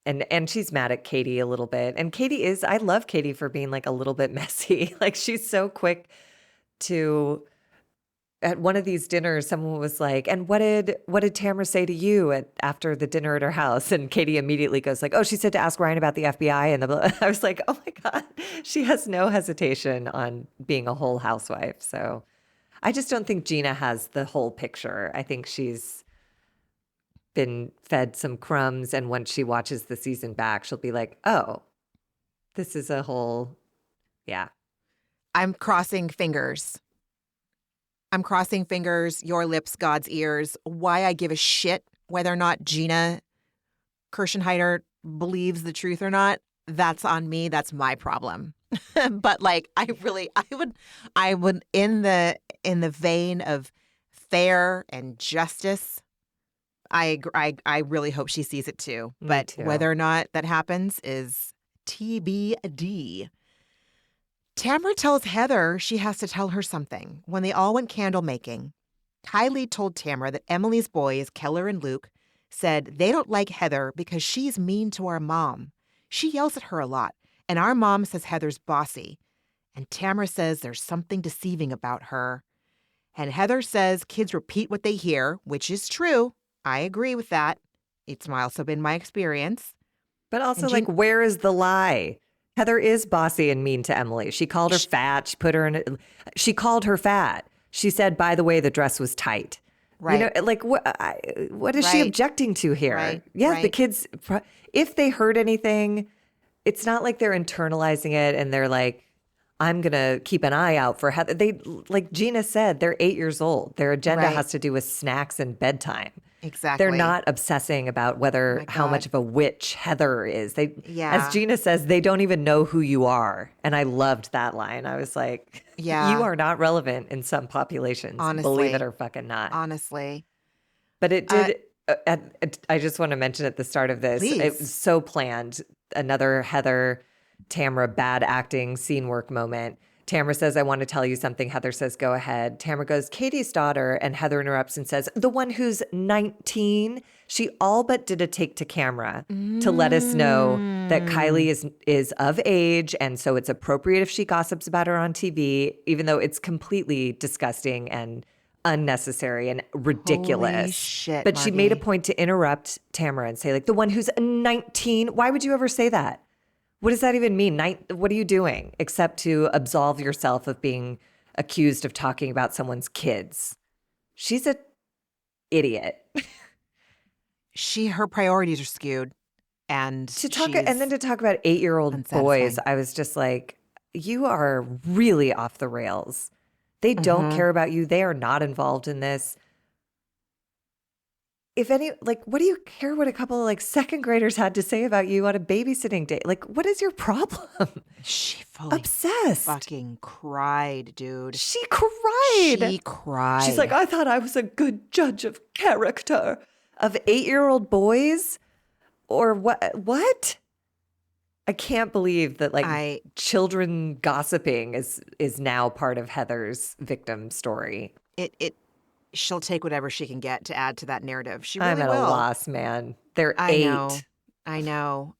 and she's mad at Katie a little bit. And Katie is, I love Katie for being like a little bit messy. Like she's so quick to, at one of these dinners, someone was like, and what did Tamara say to you after the dinner at her house? And Katie immediately goes like, oh, she said to ask Ryan about the FBI. And I was like, oh my God, she has no hesitation on being a whole housewife. So I just don't think Gina has the whole picture. I think she's been fed some crumbs. And once she watches the season back, she'll be like, oh, this is a whole, yeah. I'm crossing fingers. I'm crossing fingers, your lips, God's ears. Why I give a shit whether or not Gina Kirschenheiter believes the truth or not, that's on me. That's my problem. But like, I would in the vein of fair and justice, I really hope she sees it too. Me But too. whether or not that happens is TBD. Tamra tells Heather she has to tell her something. When they all went candle making, Kylie told Tamra that Emily's boys, Keller and Luke, said they don't like Heather because she's mean to our mom. She yells at her a lot, and our mom says Heather's bossy. And Tamra says there's something deceiving about her. And Heather says kids repeat what they hear, which is true. I agree with that. It's also been my experience. But also, like, where is the lie? Heather is bossy and mean to Emily. She called her fat. She called her fat. She said, by the way, the dress was tight. Right. You know, like, what is she objecting to here? Right. Yeah, Right. the kids, if they heard anything, it's not like they're internalizing it and they're like, I'm going to keep an eye out for Heather. They, like Gina said, they're 8 years old. Their agenda Right. has to do with snacks and bedtime. Exactly. They're not obsessing about whether how much of a witch Heather is. They, Yeah. as Gina says, they don't even know who you are. And I loved that line. I was like, Yeah. you are not relevant in some populations. Honestly. Believe it or fucking not. Honestly. But it did. I just want to mention at the start of this, Please. it was so planned. Another Heather, Tamra bad acting scene work moment. Tamra says, I want to tell you something. Heather says, go ahead. Tamra goes, Katie's daughter. And Heather interrupts and says, the one who's 19. She all but did a take to camera to let us know that Kylie is of age. And so it's appropriate if she gossips about her on TV, even though it's completely disgusting and unnecessary and ridiculous. Holy shit, but she made a Margie. point to interrupt Tamra and say, like, the one who's 19. Why would you ever say that? What does that even mean? What are you doing except to absolve yourself of being accused of talking about someone's kids? She's an idiot. Her priorities are skewed, and And then to talk about 8-year-old boys, unsatisfying. I was just like, you are really off the rails. They don't care about you. They are not involved in this. If any, like, what do you care what a couple of like second graders had to say about you on a babysitting day? Like, what is your problem? She fully Obsessed. fucking cried, dude. She cried. She cried. She's like, I thought I was a good judge of character of 8-year-old boys, or what? What? I can't believe that like children gossiping is now part of Heather's victim story. She'll take whatever she can get to add to that narrative. She really I'm at will. a loss, man. They're I 8. know.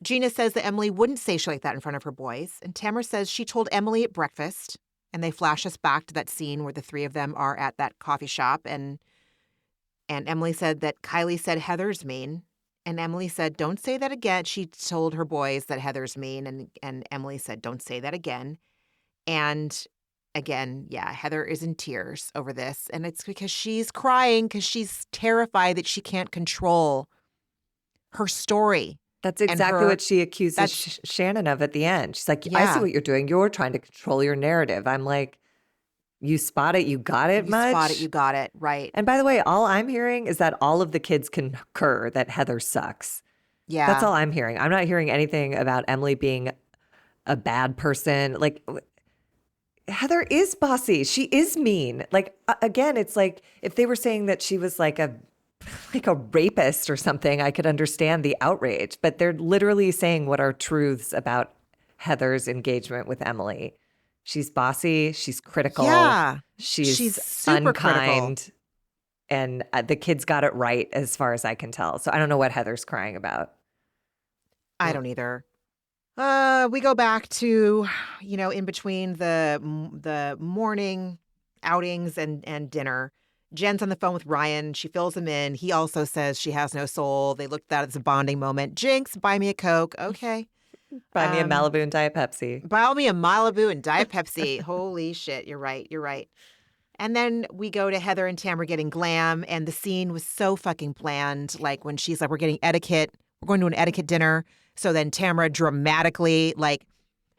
Gina says that Emily wouldn't say shit like that in front of her boys. And Tamara says she told Emily at breakfast. And they flash us back to that scene where the three of them are at that coffee shop. And Emily said that Kylie said Heather's mean. And Emily said, don't say that again. She told her boys that Heather's mean. And Emily said, don't say that again. And again, yeah, Heather is in tears over this. And it's because she's crying because she's terrified that she can't control her story. That's exactly what she accuses Shannon of at the end. She's like, I see what you're doing. You're trying to control your narrative. I'm like, You spot it, you got it You much? spot it, you got it. Right. And by the way, all I'm hearing is that all of the kids concur that Heather sucks. Yeah. That's all I'm hearing. I'm not hearing anything about Emily being a bad person. Like, Heather is bossy. She is mean. Like, again, it's like if they were saying that she was like a rapist or something, I could understand the outrage. But they're literally saying what are truths about Heather's engagement with Emily. She's bossy. She's critical. Yeah. She's super unkind. critical. And the kids got it right as far as I can tell. So I don't know what Heather's crying about. I don't either. We go back to, in between the morning outings and dinner. Jen's on the phone with Ryan. She fills him in. He also says she has no soul. They looked at that as a bonding moment. Jinx, buy me a Coke. Okay. Buy me a Malibu and Diet Pepsi. Buy me a Malibu and Diet Pepsi. Holy shit. You're right. You're right. And then we go to Heather and Tamra getting glam. And the scene was so fucking bland. Like when she's like, we're getting etiquette. We're going to an etiquette dinner. So then Tamra dramatically like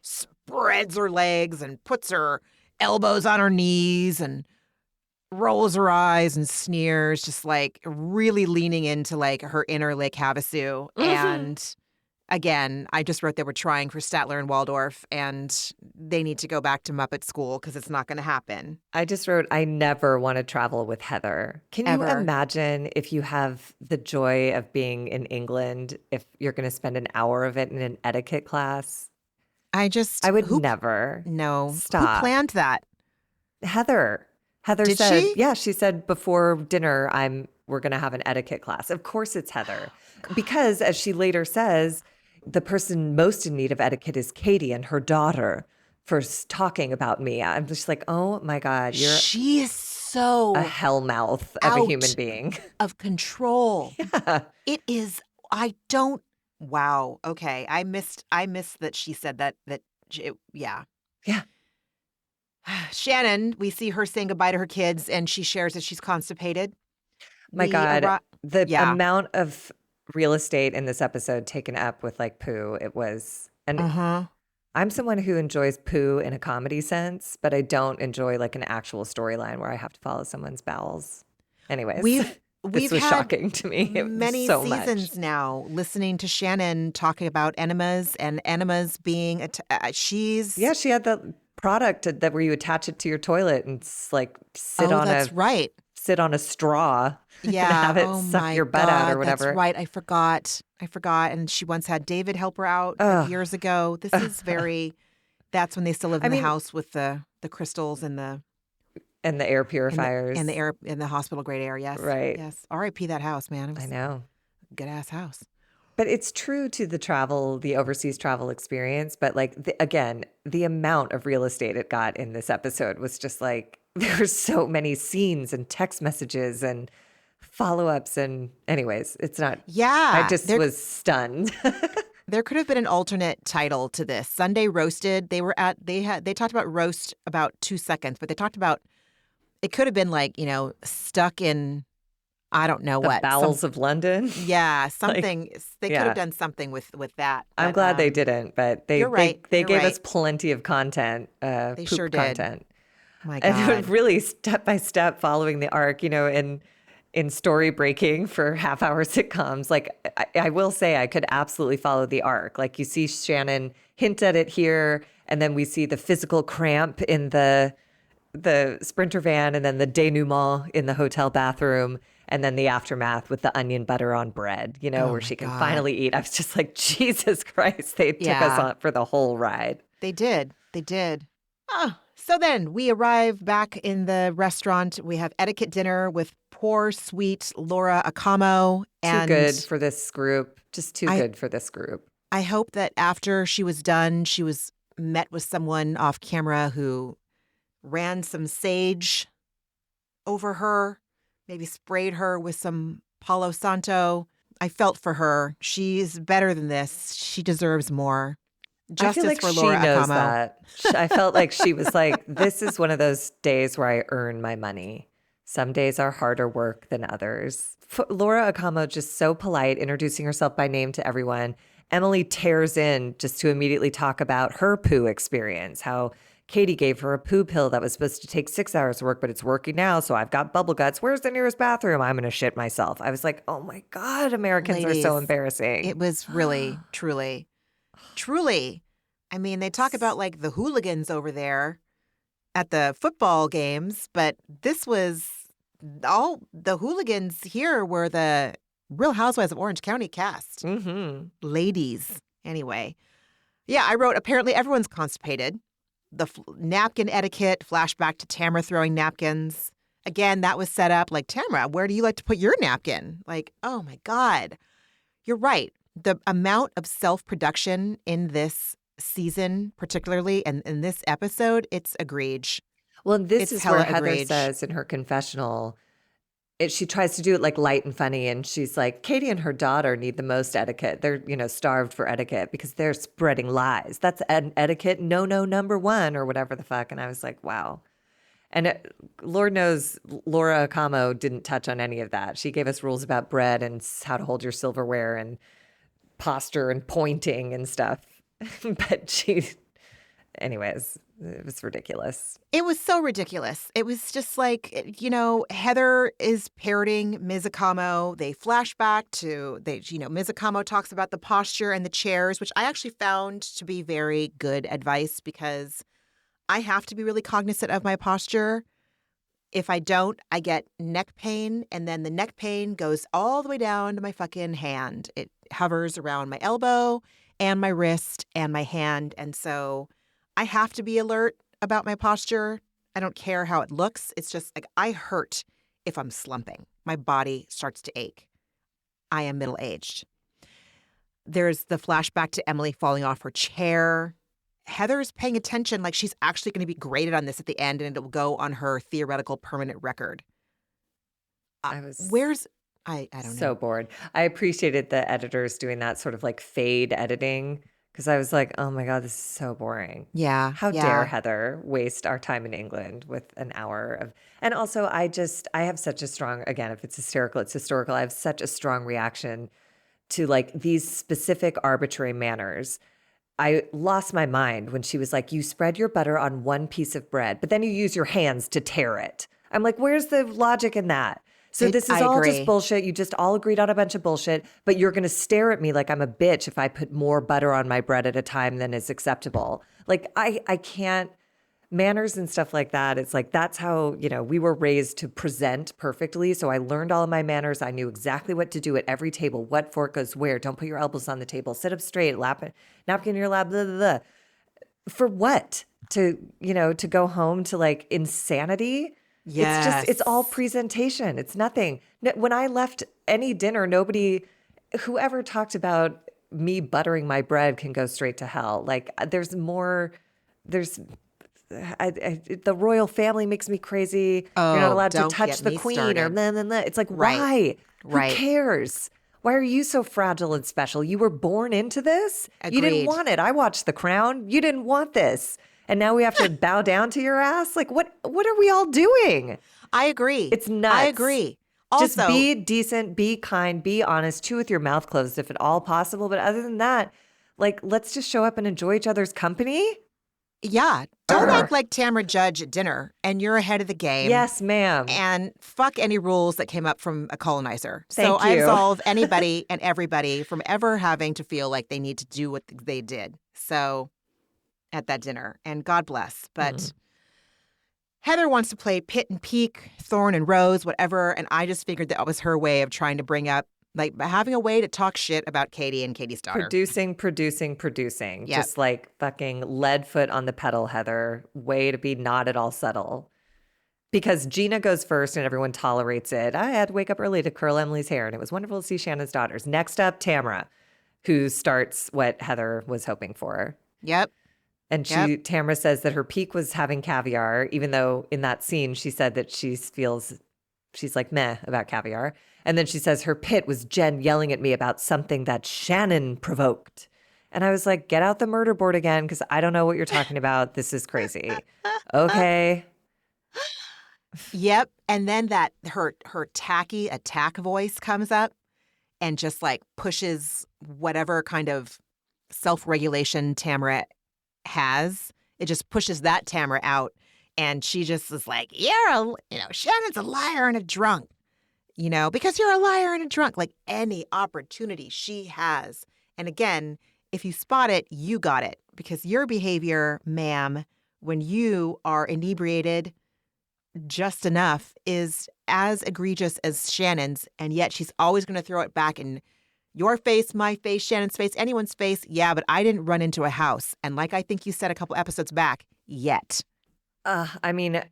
spreads her legs and puts her elbows on her knees and rolls her eyes and sneers, just like really leaning into like her inner Lake Havasu. And again, I just wrote they were trying for Statler and Waldorf and they need to go back to Muppet School because it's not going to happen. I just wrote, I never want to travel with Heather. Can you imagine if you have the joy of being in England, if you're going to spend an hour of it in an etiquette class? I would never. No. Stop. Who planned that? Heather. Heather Did said, she? Yeah, she said before dinner, we're going to have an etiquette class. Of course it's Heather. Because as she later says, the person most in need of etiquette is Katie and her daughter for talking about me. I'm just like, oh my God, she is so a hellmouth of a human being. Of control. Yeah. It is, wow. Okay. I missed that she said that yeah. Yeah. Shannon, we see her saying goodbye to her kids and she shares that she's constipated. My God, the amount of real estate in this episode taken up with like poo, it was. And I'm someone who enjoys poo in a comedy sense, but I don't enjoy like an actual storyline where I have to follow someone's bowels. Anyways, this was shocking to me. It many so seasons much. now listening to Shannon talking about enemas and enemas being she had the product that where you attach it to your toilet and like sit on a straw. Yeah, and have it suck your butt out or whatever. That's right. I forgot. And she once had David help her out years ago. This is that's when they still live in the house with the crystals and the air purifiers and the air in the hospital grade air. Yes, right. Yes. R.I.P. that house, man. I know, good ass house. But it's true to the overseas travel experience. But like again, the amount of real estate it got in this episode was just like there were so many scenes and text messages and follow-ups and anyways, it's not. Yeah. I just was stunned. There could have been an alternate title to this. Sunday Roasted. They talked about roast about 2 seconds, but they talked about it could have been like, stuck in I don't know the bowels of London. Yeah, something. They could have done something with that. But, I'm glad they didn't, but they they gave us plenty of content. They poop sure did. Content. My God. And really step by step following the arc, in story breaking for half-hour sitcoms. Like I will say I could absolutely follow the arc. Like you see Shannon hint at it here, and then we see the physical cramp in the Sprinter van, and then the denouement in the hotel bathroom, and then the aftermath with the onion butter on bread, where she can finally eat. I was just like, Jesus Christ, they took us on for the whole ride. They did. Oh, so then we arrive back in the restaurant. We have etiquette dinner with poor, sweet Laura Akamo. Too good for this group. Just too good for this group. I hope that after she was done, she was met with someone off camera who ran some sage over her, maybe sprayed her with some Palo Santo. I felt for her. She's better than this. She deserves more. Justice I feel like for Laura she knows Akamo. that. I felt like she was like, this is one of those days where I earn my money. Some days are harder work than others. Laura Akamo just so polite, introducing herself by name to everyone. Emily tears in just to immediately talk about her poo experience, how Katie gave her a poo pill that was supposed to take 6 hours to work, but it's working now. So I've got bubble guts. Where's the nearest bathroom? I'm going to shit myself. I was like, oh my God, Americans are so Ladies, embarrassing. it was really, truly, truly. I mean, they talk about like the hooligans over there at the football games, but this was all the hooligans here were the Real Housewives of Orange County cast. Mm-hmm. Ladies. Anyway. Yeah, I wrote, apparently everyone's constipated. The napkin etiquette, flashback to Tamra throwing napkins. Again, that was set up like, Tamra, where do you like to put your napkin? Like, oh my God. You're right. The amount of self-production in this season, particularly, and in this episode, it's egregious. Well, this It's is where hella Heather egregious. says in her confessional, she tries to do it like light and funny. And she's like, Katie and her daughter need the most etiquette. They're, starved for etiquette because they're spreading lies. That's an etiquette no number one or whatever the fuck. And I was like, wow. And Lord knows Laura Acamo didn't touch on any of that. She gave us rules about bread and how to hold your silverware and posture and pointing and stuff. But anyways, it was ridiculous. It was so ridiculous. It was just like, Heather is parroting Ms. Acamo. They flash back to, Ms. Acamo talks about the posture and the chairs, which I actually found to be very good advice because I have to be really cognizant of my posture. If I don't, I get neck pain, and then the neck pain goes all the way down to my fucking hand. It hovers around my elbow and my wrist and my hand, and so I have to be alert about my posture. I don't care how it looks. It's just like I hurt if I'm slumping. My body starts to ache. I am middle-aged. There's the flashback to Emily falling off her chair. Heather's paying attention like she's actually going to be graded on this at the end and it'll go on her theoretical permanent record. I don't know. So bored. I appreciated the editors doing that sort of like fade editing because I was like, oh my God, this is so boring. Yeah. How dare Heather waste our time in England with an hour of, and also I have such a strong, again, if it's hysterical, it's historical. I have such a strong reaction to like these specific arbitrary manners. I lost my mind when she was like, you spread your butter on one piece of bread, but then you use your hands to tear it. I'm like, where's the logic in that? So this is all just bullshit. You just all agreed on a bunch of bullshit, but you're going to stare at me like I'm a bitch if I put more butter on my bread at a time than is acceptable. Like I can't, manners and stuff like that. It's like, that's how, we were raised to present perfectly. So I learned all of my manners. I knew exactly what to do at every table, what fork goes where. Don't put your elbows on the table. Sit up straight, napkin in your lap, blah, blah, blah. For what? To go home to like insanity? Yes. It's all presentation. It's nothing. When I left any dinner, whoever talked about me buttering my bread can go straight to hell. Like the royal family makes me crazy. Oh, you're not allowed to touch the queen or blah, blah, blah. It's like, why? Who cares? Why are you so fragile and special? You were born into this? Agreed. You didn't want it. I watched The Crown. You didn't want this. And now we have to bow down to your ass? Like, what are we all doing? I agree. It's nuts. I agree. Also, just be decent, be kind, be honest, chew with your mouth closed if at all possible. But other than that, like, let's just show up and enjoy each other's company. Yeah. Don't act like Tamra Judge at dinner and you're ahead of the game. Yes, ma'am. And fuck any rules that came up from a colonizer. Thank you. I absolve anybody and everybody from ever having to feel like they need to do what they did. So at that dinner. And God bless. But Heather wants to play Pit and Peak, Thorn and Rose, whatever. And I just figured that was her way of trying to bring up, like, having a way to talk shit about Katie and Katie's daughter. Producing. Yep. Just like fucking lead foot on the pedal, Heather. Way to be not at all subtle. Because Gina goes first and everyone tolerates it. I had to wake up early to curl Emily's hair and it was wonderful to see Shannon's daughters. Next up, Tamra, who starts what Heather was hoping for. Yep. And Tamra says that her peak was having caviar, even though in that scene she said that she's like meh about caviar. And then she says her pit was Jen yelling at me about something that Shannon provoked. And I was like, get out the murder board again, because I don't know what you're talking about. This is crazy. Okay. Yep. And then that her tacky attack voice comes up and just like pushes whatever kind of self-regulation Tamra has. it just pushes that Tamra out. And she just is like, Shannon's a liar and a drunk, because you're a liar and a drunk, like any opportunity she has. And again, if you spot it, you got it, because your behavior, ma'am, when you are inebriated just enough is as egregious as Shannon's. And yet she's always going to throw it back in your face, my face, Shannon's face, anyone's face. Yeah, but I didn't run into a house. And like I think you said a couple episodes back, yet. I mean,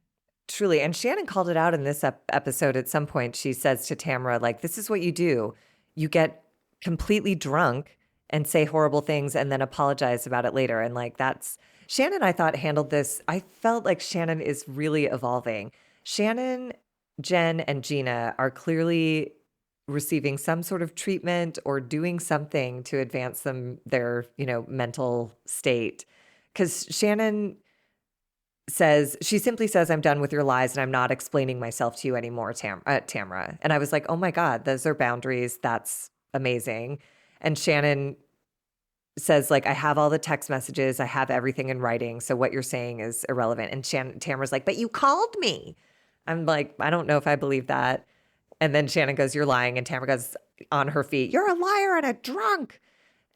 truly. And Shannon called it out in this episode at some point. She says to Tamra, like, this is what you do. You get completely drunk and say horrible things and then apologize about it later. And like, that's Shannon, I thought, handled this. I felt like Shannon is really evolving. Shannon, Jen, and Gina are clearly receiving some sort of treatment or doing something to advance their mental state. Because Shannon she simply says, I'm done with your lies and I'm not explaining myself to you anymore, Tamra. And I was like, oh my God, those are boundaries. That's amazing. And Shannon says, like, I have all the text messages. I have everything in writing. So what you're saying is irrelevant. And Tamra's like, but you called me. I'm like, I don't know if I believe that. And then Shannon goes, you're lying. And Tamra goes on her feet, you're a liar and a drunk.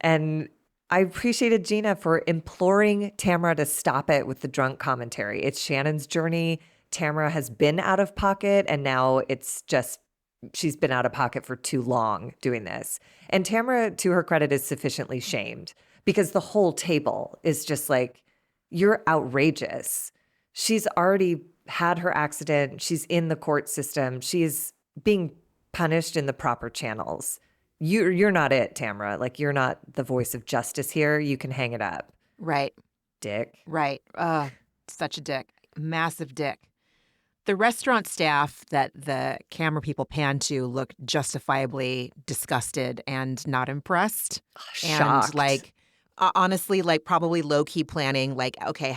And I appreciated Gina for imploring Tamra to stop it with the drunk commentary. It's Shannon's journey. Tamra has been out of pocket, and now it's just she's been out of pocket for too long doing this. And Tamra, to her credit, is sufficiently shamed because the whole table is just like, you're outrageous. She's already had her accident. She's in the court system. She's being punished in the proper channels. You're not it, Tamra. Like, you're not the voice of justice here. You can hang it up. Right. Dick. Right. Such a dick. Massive dick. The restaurant staff that the camera people pan to looked justifiably disgusted and not impressed. Shocked. And like, honestly, like probably low-key planning, like, okay,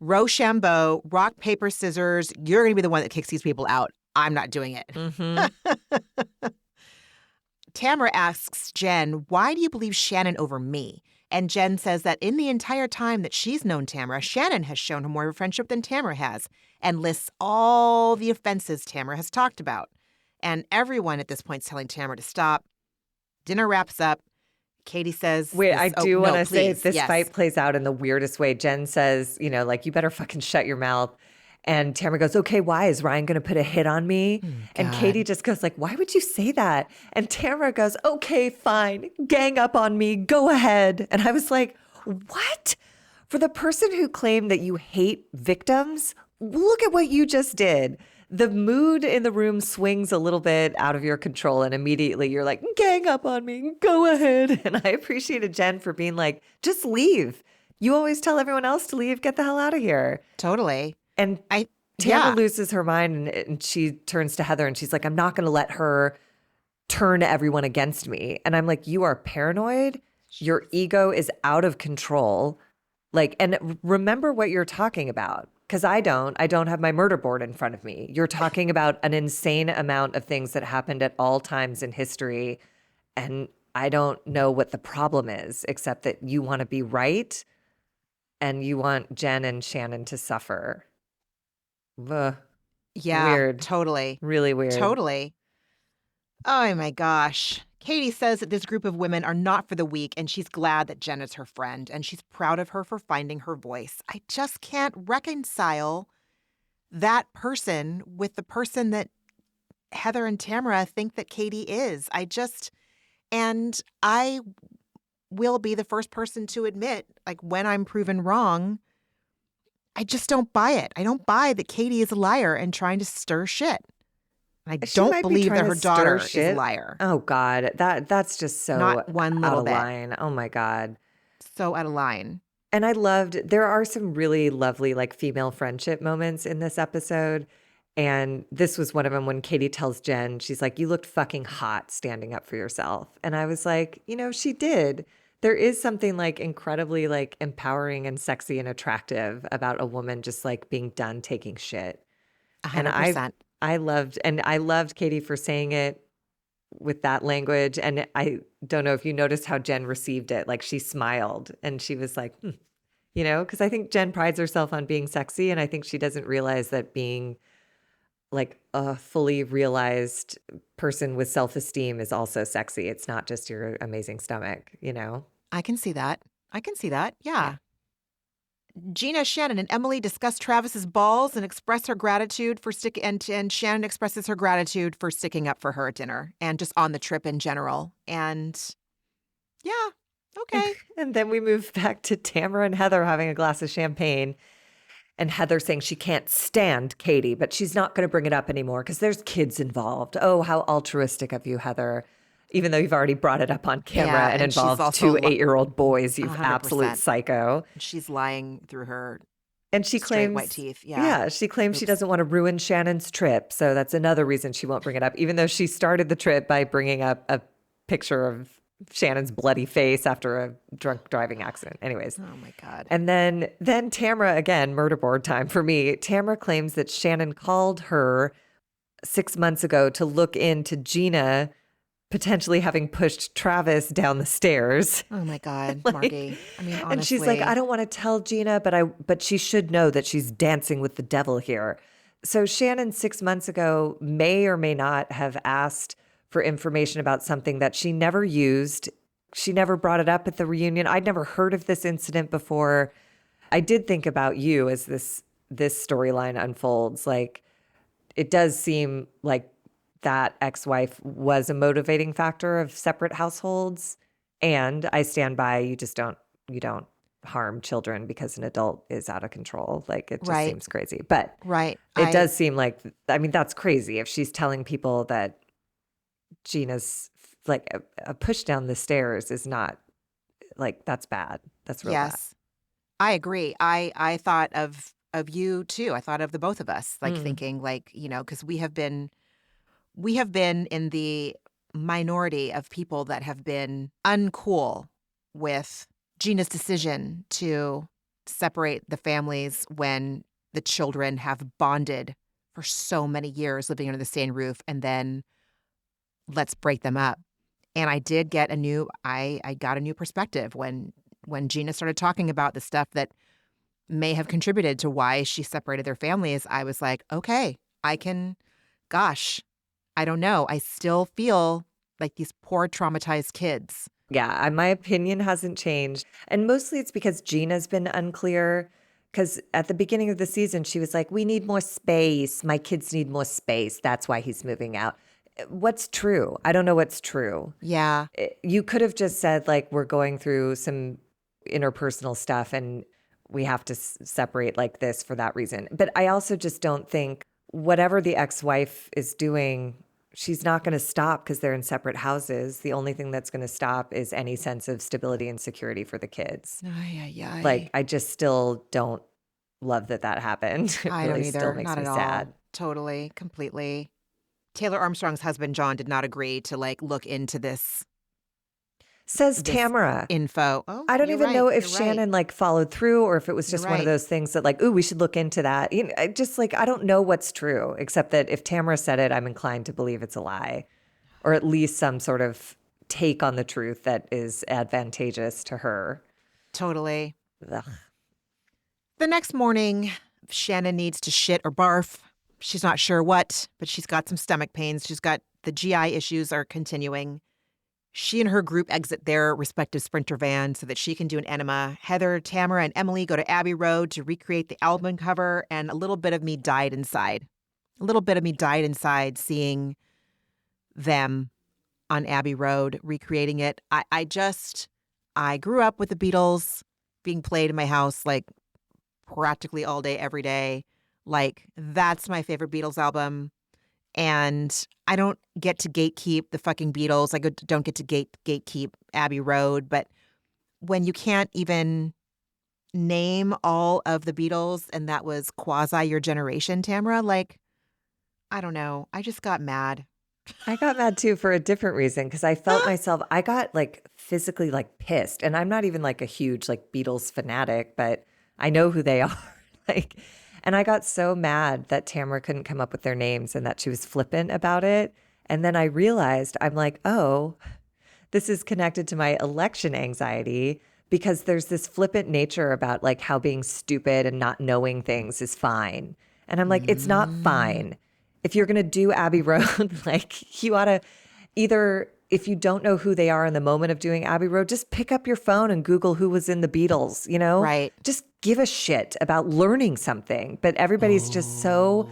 Rochambeau, rock, paper, scissors, you're going to be the one that kicks these people out. I'm not doing it. Mm-hmm. Tamra asks Jen, why do you believe Shannon over me? And Jen says that in the entire time that she's known Tamra, Shannon has shown her more of a friendship than Tamra has, and lists all the offenses Tamra has talked about. And everyone at this point is telling Tamra to stop. Dinner wraps up. Katie says... Wait, I do want to say this fight plays out in the weirdest way. Jen says, like, you better fucking shut your mouth. And Tamra goes, okay, why? Is Ryan going to put a hit on me? And Katie just goes like, why would you say that? And Tamra goes, okay, fine. Gang up on me. Go ahead. And I was like, what? For the person who claimed that you hate victims, look at what you just did. The mood in the room swings a little bit out of your control. And immediately you're like, gang up on me. Go ahead. And I appreciated Jen for being like, just leave. You always tell everyone else to leave. Get the hell out of here. Totally. And Tamra loses her mind and she turns to Heather and she's like, I'm not going to let her turn everyone against me. And I'm like, you are paranoid. Your ego is out of control. Like, and remember what you're talking about. Because I don't have my murder board in front of me. You're talking about an insane amount of things that happened at all times in history. And I don't know what the problem is, except that you want to be right and you want Jen and Shannon to suffer. Ugh. Yeah, weird. Totally. Really weird. Totally. Oh my gosh. Katie says that this group of women are not for the weak, and she's glad that Jen is her friend, and she's proud of her for finding her voice. I just can't reconcile that person with the person that Heather and Tamra think that Katie is. And I will be the first person to admit, like, when I'm proven wrong, I just don't buy it. I don't buy that Katie is a liar and trying to stir shit. I don't believe that her daughter is a liar. Oh God, that's just so not one little out of bit. line. Oh my God, so out of line. And I loved. There are some really lovely like female friendship moments in this episode, and this was one of them when Katie tells Jen, she's like, "You looked fucking hot standing up for yourself," and I was like, she did. There is something like incredibly like empowering and sexy and attractive about a woman just like being done taking shit. 100%. And I loved Katie for saying it with that language. And I don't know if you noticed how Jen received it. Like she smiled and she was like, you know, because I think Jen prides herself on being sexy, and I think she doesn't realize that being like a fully realized person with self-esteem is also sexy. It's not just your amazing stomach, you know? I can see that. I can see that. Yeah. Yeah. Gina, Shannon, and Emily discuss Travis's balls and express her gratitude for and Shannon expresses her gratitude for sticking up for her at dinner and just on the trip in general. And yeah, okay. And then we move back to Tamra and Heather having a glass of champagne, and Heather saying she can't stand Katie, but she's not going to bring it up anymore because there's kids involved. Oh, how altruistic of you, Heather. Even though you've already brought it up on camera Yeah, and and she's involved also two 8-year-old boys, you 100%. absolute psycho. She's lying through her And she straight claims, white teeth. Yeah. she claims she Oops. doesn't want to ruin Shannon's trip. So that's another reason she won't bring it up, even though she started the trip by bringing up a picture of Shannon's bloody face after a drunk driving accident. Anyways. Oh my God. And then Tamra, again, murder board time for me. Tamra claims that Shannon called her 6 months ago to look into Gina potentially having pushed Travis down the stairs. Oh my God, Like, Margie. I mean, honestly. and she's like, I don't want to tell Gina, but she should know that she's dancing with the devil here. So Shannon 6 months ago may or may not have asked for information about something that she never used. She never brought it up at the reunion. I'd never heard of this incident before. I did think about you as this storyline unfolds. Like, it does seem like that ex-wife was a motivating factor of separate households. And I stand by, you don't harm children because an adult is out of control. Like, it just Right. seems crazy. But Right. it does seem like, I mean, that's crazy. If she's telling people that Gina's like a push down the stairs is not, like, that's bad. That's real bad. Yes. I agree. I thought of you too. I thought of the both of us, like thinking like, you know, because we have been in the minority of people that have been uncool with Gina's decision to separate the families when the children have bonded for so many years living under the same roof, and then let's break them up. And I did get I got a new perspective when Gina started talking about the stuff that may have contributed to why she separated their families. I was like, okay, gosh, I don't know. I still feel like these poor traumatized kids. Yeah, my opinion hasn't changed. And mostly it's because Gina's been unclear. Because at the beginning of the season, she was like, we need more space. My kids need more space. That's why he's moving out. What's true? I don't know what's true. Yeah. You could have just said, like, we're going through some interpersonal stuff and we have to separate like this for that reason. But I also just don't think whatever the ex-wife is doing, she's not going to stop because they're in separate houses. The only thing that's going to stop is any sense of stability and security for the kids. Like, I just still don't love that happened. It I really don't either. still makes Not me at sad. all. Totally, completely. Taylor Armstrong's husband, John, did not agree to like look into this Says Tamra. info. Oh, I don't you're even right, know if you're right. Shannon like followed through or if it was You're just one of right. those things that like, ooh, we should look into that. You know, I just like, I don't know what's true, except that if Tamra said it, I'm inclined to believe it's a lie, or at least some sort of take on the truth that is advantageous to her. Totally. Ugh. The next morning, Shannon needs to shit or barf. She's not sure what, but she's got some stomach pains. The GI issues are continuing. She and her group exit their respective Sprinter vans so that she can do an enema. Heather, Tamara, and Emily go to Abbey Road to recreate the album cover, and a little bit of me died inside. A little bit of me died inside seeing them on Abbey Road recreating it. I grew up with the Beatles being played in my house like practically all day, every day. Like, that's my favorite Beatles album. And I don't get to gatekeep the fucking Beatles. I don't get to gatekeep Abbey Road. But when you can't even name all of the Beatles and that was quasi your generation, Tamra, like, I don't know. I just got mad. I got mad too for a different reason because I felt myself, I got like physically like pissed. And I'm not even like a huge like Beatles fanatic, but I know who they are. Like, and I got so mad that Tamara couldn't come up with their names and that she was flippant about it. And then I realized, I'm like, oh, this is connected to my election anxiety because there's this flippant nature about like how being stupid and not knowing things is fine. And I'm like, it's not fine. If you're going to do Abbey Road, like you ought to either, if you don't know who they are in the moment of doing Abbey Road, just pick up your phone and Google who was in the Beatles, you know? Right. Just give a shit about learning something. But everybody's just so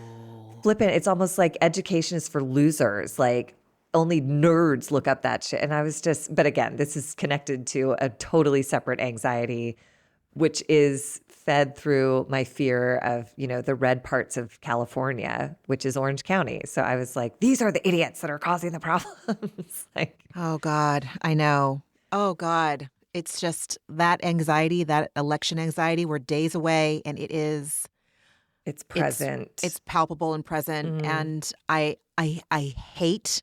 flippant. It's almost like education is for losers. Like only nerds look up that shit. And I was just, but again, this is connected to a totally separate anxiety, which is fed through my fear of, you know, the red parts of California, which is Orange County. So I was like, these are the idiots that are causing the problems. Like, Oh, God. I know. Oh, God. It's just that anxiety, that election anxiety, we're days away, and it's present. It's palpable and present. And I hate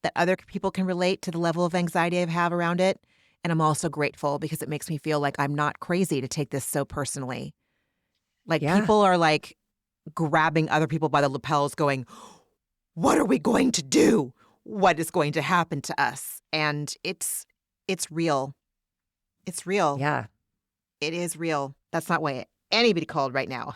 that other people can relate to the level of anxiety I have around it. And I'm also grateful because it makes me feel like I'm not crazy to take this so personally. Like people are like grabbing other people by the lapels going, what are we going to do? What is going to happen to us? And it's real. It's real. Yeah. It is real. That's not what anybody called right now.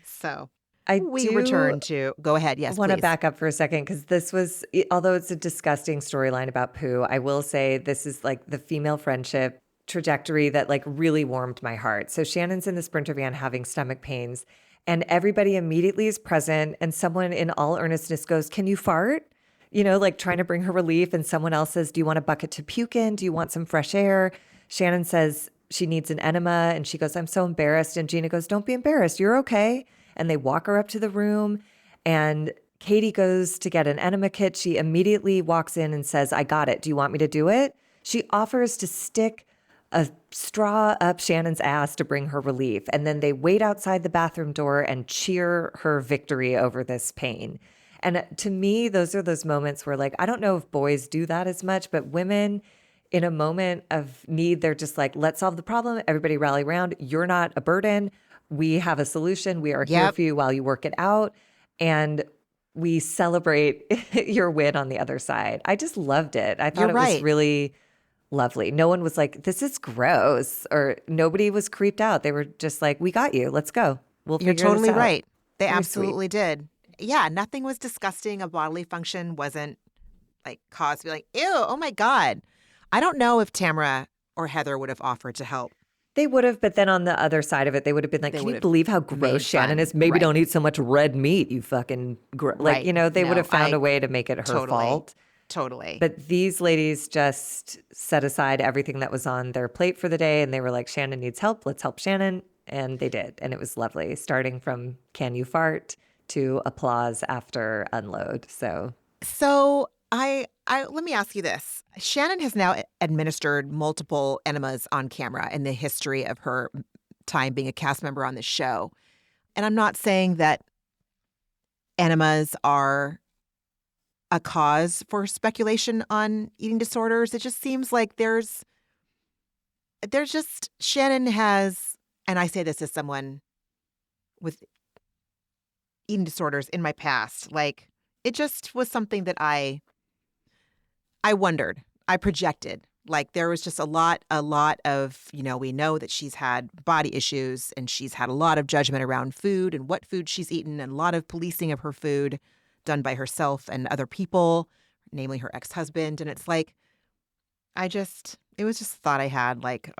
So we do return to, go ahead. Yes, want to please. back up for a second because this was, although it's a disgusting storyline about poo, I will say this is like the female friendship trajectory that like really warmed my heart. So Shannon's in the Sprinter van having stomach pains and everybody immediately is present and someone in all earnestness goes, can you fart? You know, like trying to bring her relief. And someone else says, do you want a bucket to puke in? Do you want some fresh air? Shannon says she needs an enema and she goes, I'm so embarrassed. And Gina goes, don't be embarrassed. You're okay. And they walk her up to the room and Katie goes to get an enema kit. She immediately walks in and says, I got it. Do you want me to do it? She offers to stick a straw up Shannon's ass to bring her relief. And then they wait outside the bathroom door and cheer her victory over this pain. And to me, those are those moments where like, I don't know if boys do that as much, but women in a moment of need, they're just like, let's solve the problem. Everybody rally around. You're not a burden. We have a solution. We are here for you while you work it out. And we celebrate your win on the other side. I just loved it. I thought was really lovely. No one was like, this is gross, or nobody was creeped out. They were just like, we got you. Let's go. We'll figure this out. You're totally right. They Very absolutely did. Yeah, nothing was disgusting. A bodily function wasn't like cause to be like, ew, oh my God. I don't know if Tamra or Heather would have offered to help. They would have, but then on the other side of it, they would have been like, can you believe how gross Shannon is? Maybe don't eat so much red meat, you fucking like, you know, they would have found a way to make it her fault. Totally. But these ladies just set aside everything that was on their plate for the day and they were like, Shannon needs help. Let's help Shannon. And they did. And it was lovely, starting from can you fart to applause after unload. So I let me ask you this. Shannon has now administered multiple enemas on camera in the history of her time being a cast member on this show. And I'm not saying that enemas are a cause for speculation on eating disorders. It just seems like there's just Shannon has, and I say this as someone with eating disorders in my past, like it just was something that I wondered, I projected. Like there was just a lot of, you know, we know that she's had body issues and she's had a lot of judgment around food and what food she's eaten and a lot of policing of her food done by herself and other people, namely her ex-husband. And it's like, it was just a thought I had, like,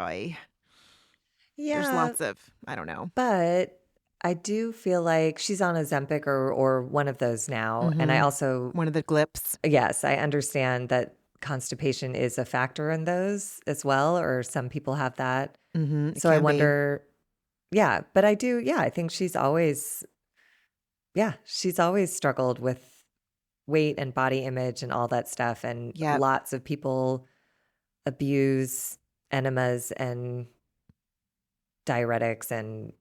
there's lots of, I don't know. But I do feel like she's on Ozempic or one of those now. And I also... One of the GLPs. Yes, I understand that constipation is a factor in those as well, or some people have that. So I wonder... but I do, I think she's always struggled with weight and body image and all that stuff. And lots of people abuse enemas and diuretics and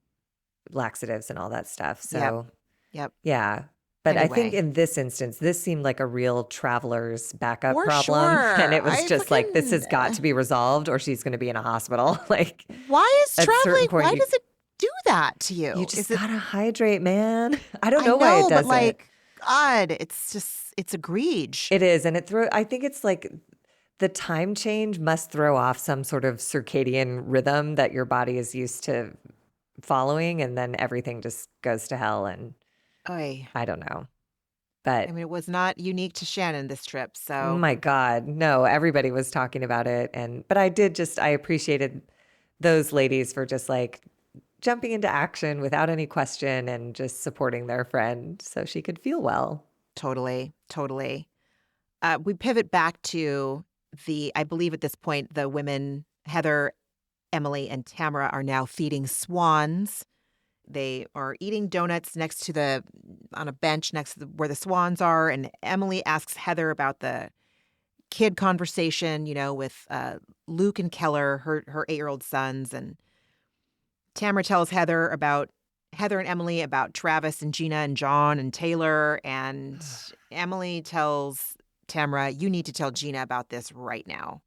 laxatives and all that stuff. So, yeah. But anyway. I think in this instance, this seemed like a real traveler's backup problem. Sure. And it was just like, this has got to be resolved or she's going to be in a hospital. Like, why is traveling, why does it do that to you? You just gotta hydrate, man. I don't know why it does. But like, God, it's egregious. It is. And I think it's like the time change must throw off some sort of circadian rhythm that your body is used to following, and then everything just goes to hell. And Oy. I don't know. I But mean, it was not unique to Shannon this trip, so my God, no, everybody was talking about it. But I appreciated those ladies for just like jumping into action without any question and just supporting their friend so she could feel well. totally, totally. We pivot back to I believe at this point, the women, Heather, Emily, and Tamra, are now feeding swans. They are eating donuts on a bench next to where the swans are. And Emily asks Heather about the kid conversation, with Luke and Keller, her 8-year-old sons. And Tamra tells Heather and Emily about Travis and Gina and John and Taylor. And Emily tells Tamra, you need to tell Gina about this right now.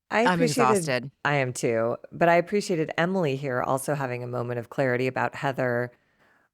I'm exhausted. I am too, but I appreciated Emily here also having a moment of clarity about Heather,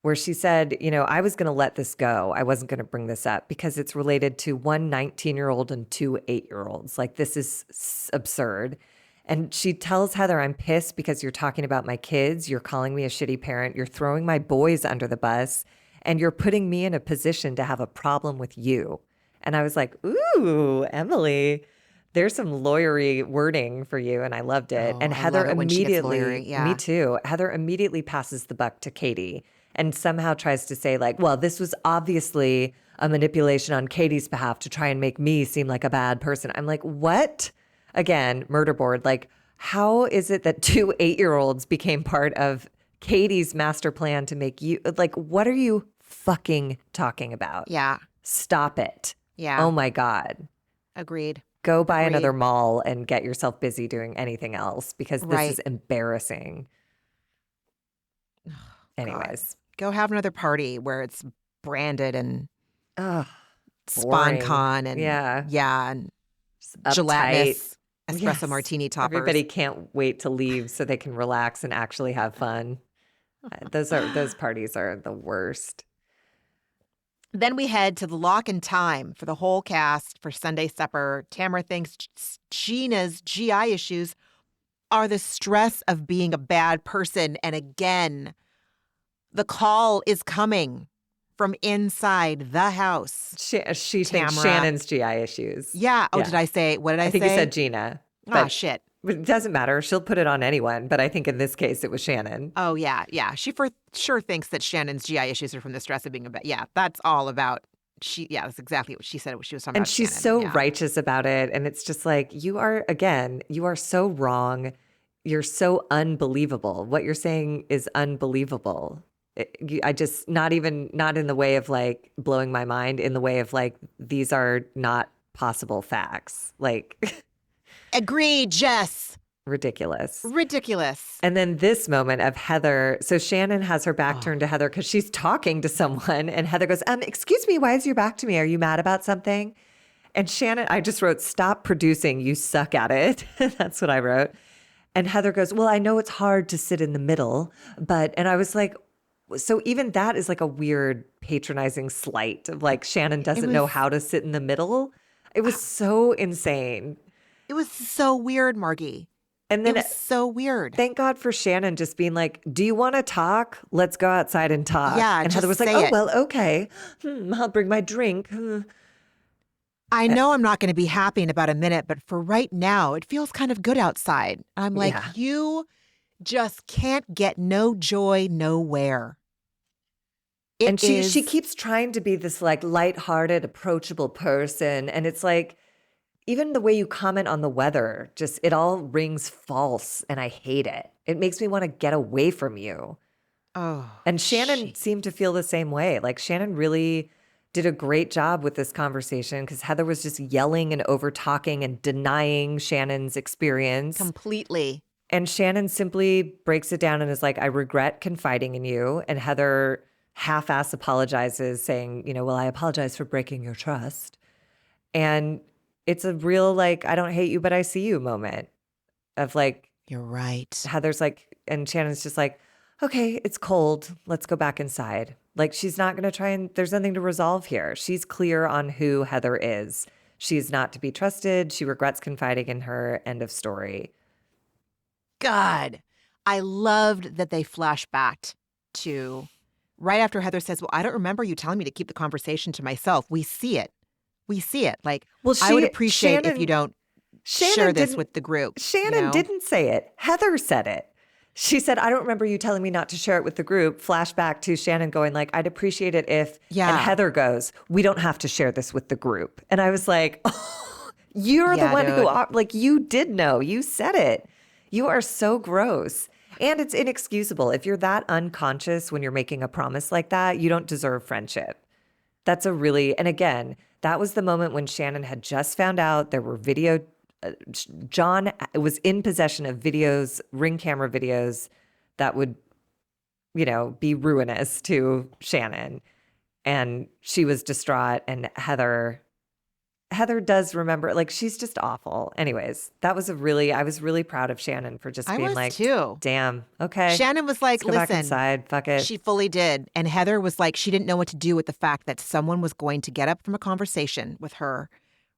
where she said, I was going to let this go. I wasn't going to bring this up because it's related to one 19-year-old and two 8-year-olds. Like, this is absurd. And she tells Heather, I'm pissed because you're talking about my kids. You're calling me a shitty parent. You're throwing my boys under the bus, and you're putting me in a position to have a problem with you. And I was like, ooh, Emily, there's some lawyery wording for you, and I loved it. Oh, And I Heather love it when she gets immediately, lawyery, yeah. me too. Heather immediately passes the buck to Katie and somehow tries to say like, well, this was obviously a manipulation on Katie's behalf to try and make me seem like a bad person. I'm like, what? Again, murder board. Like, how is it that two 8-year-olds became part of Katie's master plan to make you, like, what are you fucking talking about? Yeah. Stop it. Yeah. Oh my God. Agreed. Go buy another mall and get yourself busy doing anything else because this is Right. embarrassing. Oh, Anyways. God. Go have another party where it's branded and Ugh, boring. SpawnCon and and gelatinous espresso martini toppers. Everybody can't wait to leave so they can relax and actually have fun. Those parties are the worst. Then we head to the lock-in time for the whole cast for Sunday supper. Tamra thinks Gina's GI issues are the stress of being a bad person. And again, the call is coming from inside the house. She thinks Shannon's GI issues. Yeah. Oh, did I say? What did I say? I think you said Gina. Ah, shit. It doesn't matter. She'll put it on anyone. But I think in this case, it was Shannon. Oh, yeah. Yeah. She for sure thinks that Shannon's GI issues are from the stress of being a bad. Yeah. That's all about. That's exactly what she said. What she was talking about. And she's so righteous about it. And it's just like, you are so wrong. You're so unbelievable. What you're saying is unbelievable. Not in the way of like blowing my mind, in the way of like, these are not possible facts. Like, agreed, Jess. Ridiculous. And then this moment of Heather. So Shannon has her back turned to Heather because she's talking to someone. And Heather goes, excuse me, why is your back to me? Are you mad about something? And Shannon, I just wrote, stop producing. You suck at it. That's what I wrote. And Heather goes, well, I know it's hard to sit in the middle, and I was like, so even that is like a weird patronizing slight of like Shannon doesn't know how to sit in the middle. It was so insane. It was so weird, Margie. And then it was so weird. Thank God for Shannon just being like, do you want to talk? Let's go outside and talk. Yeah. And Heather was like, oh, well, okay. I'll bring my drink. I know I'm not going to be happy in about a minute, but for right now, it feels kind of good outside. I'm like, you just can't get no joy nowhere. She keeps trying to be this like lighthearted, approachable person. And it's like, even the way you comment on the weather, just it all rings false. And I hate it. It makes me want to get away from you. Oh. And Shannon seemed to feel the same way. Like Shannon really did a great job with this conversation because Heather was just yelling and over talking and denying Shannon's experience. Completely. And Shannon simply breaks it down and is like, I regret confiding in you. And Heather half-ass apologizes saying, well, I apologize for breaking your trust. And it's a real like, I don't hate you, but I see you moment of like. You're right. Heather's like, and Shannon's just like, okay, it's cold. Let's go back inside. Like she's not going to try and there's nothing to resolve here. She's clear on who Heather is. She is not to be trusted. She regrets confiding in her. End of story. God, I loved that they flash back to right after Heather says, well, I don't remember you telling me to keep the conversation to myself. We see it. We see it. Like, Well, I would appreciate if you don't share this didn't- with the group. Shannon didn't say it. Heather said it. She said, I don't remember you telling me not to share it with the group. Flashback to Shannon going like, I'd appreciate it if, and Heather goes, we don't have to share this with the group. And I was like, oh, you're the one who, like, you did know. You said it. You are so gross. And it's inexcusable. If you're that unconscious when you're making a promise like that, you don't deserve friendship. That's a really, and again, that was the moment when Shannon had just found out there were John was in possession of videos, Ring camera videos that would, be ruinous to Shannon. And she was distraught. And Heather does remember, like, she's just awful. Anyways, I was really proud of Shannon for just being like, too. Damn, okay. Shannon was like, Let's go back inside, fuck it. She fully did. And Heather was like, she didn't know what to do with the fact that someone was going to get up from a conversation with her,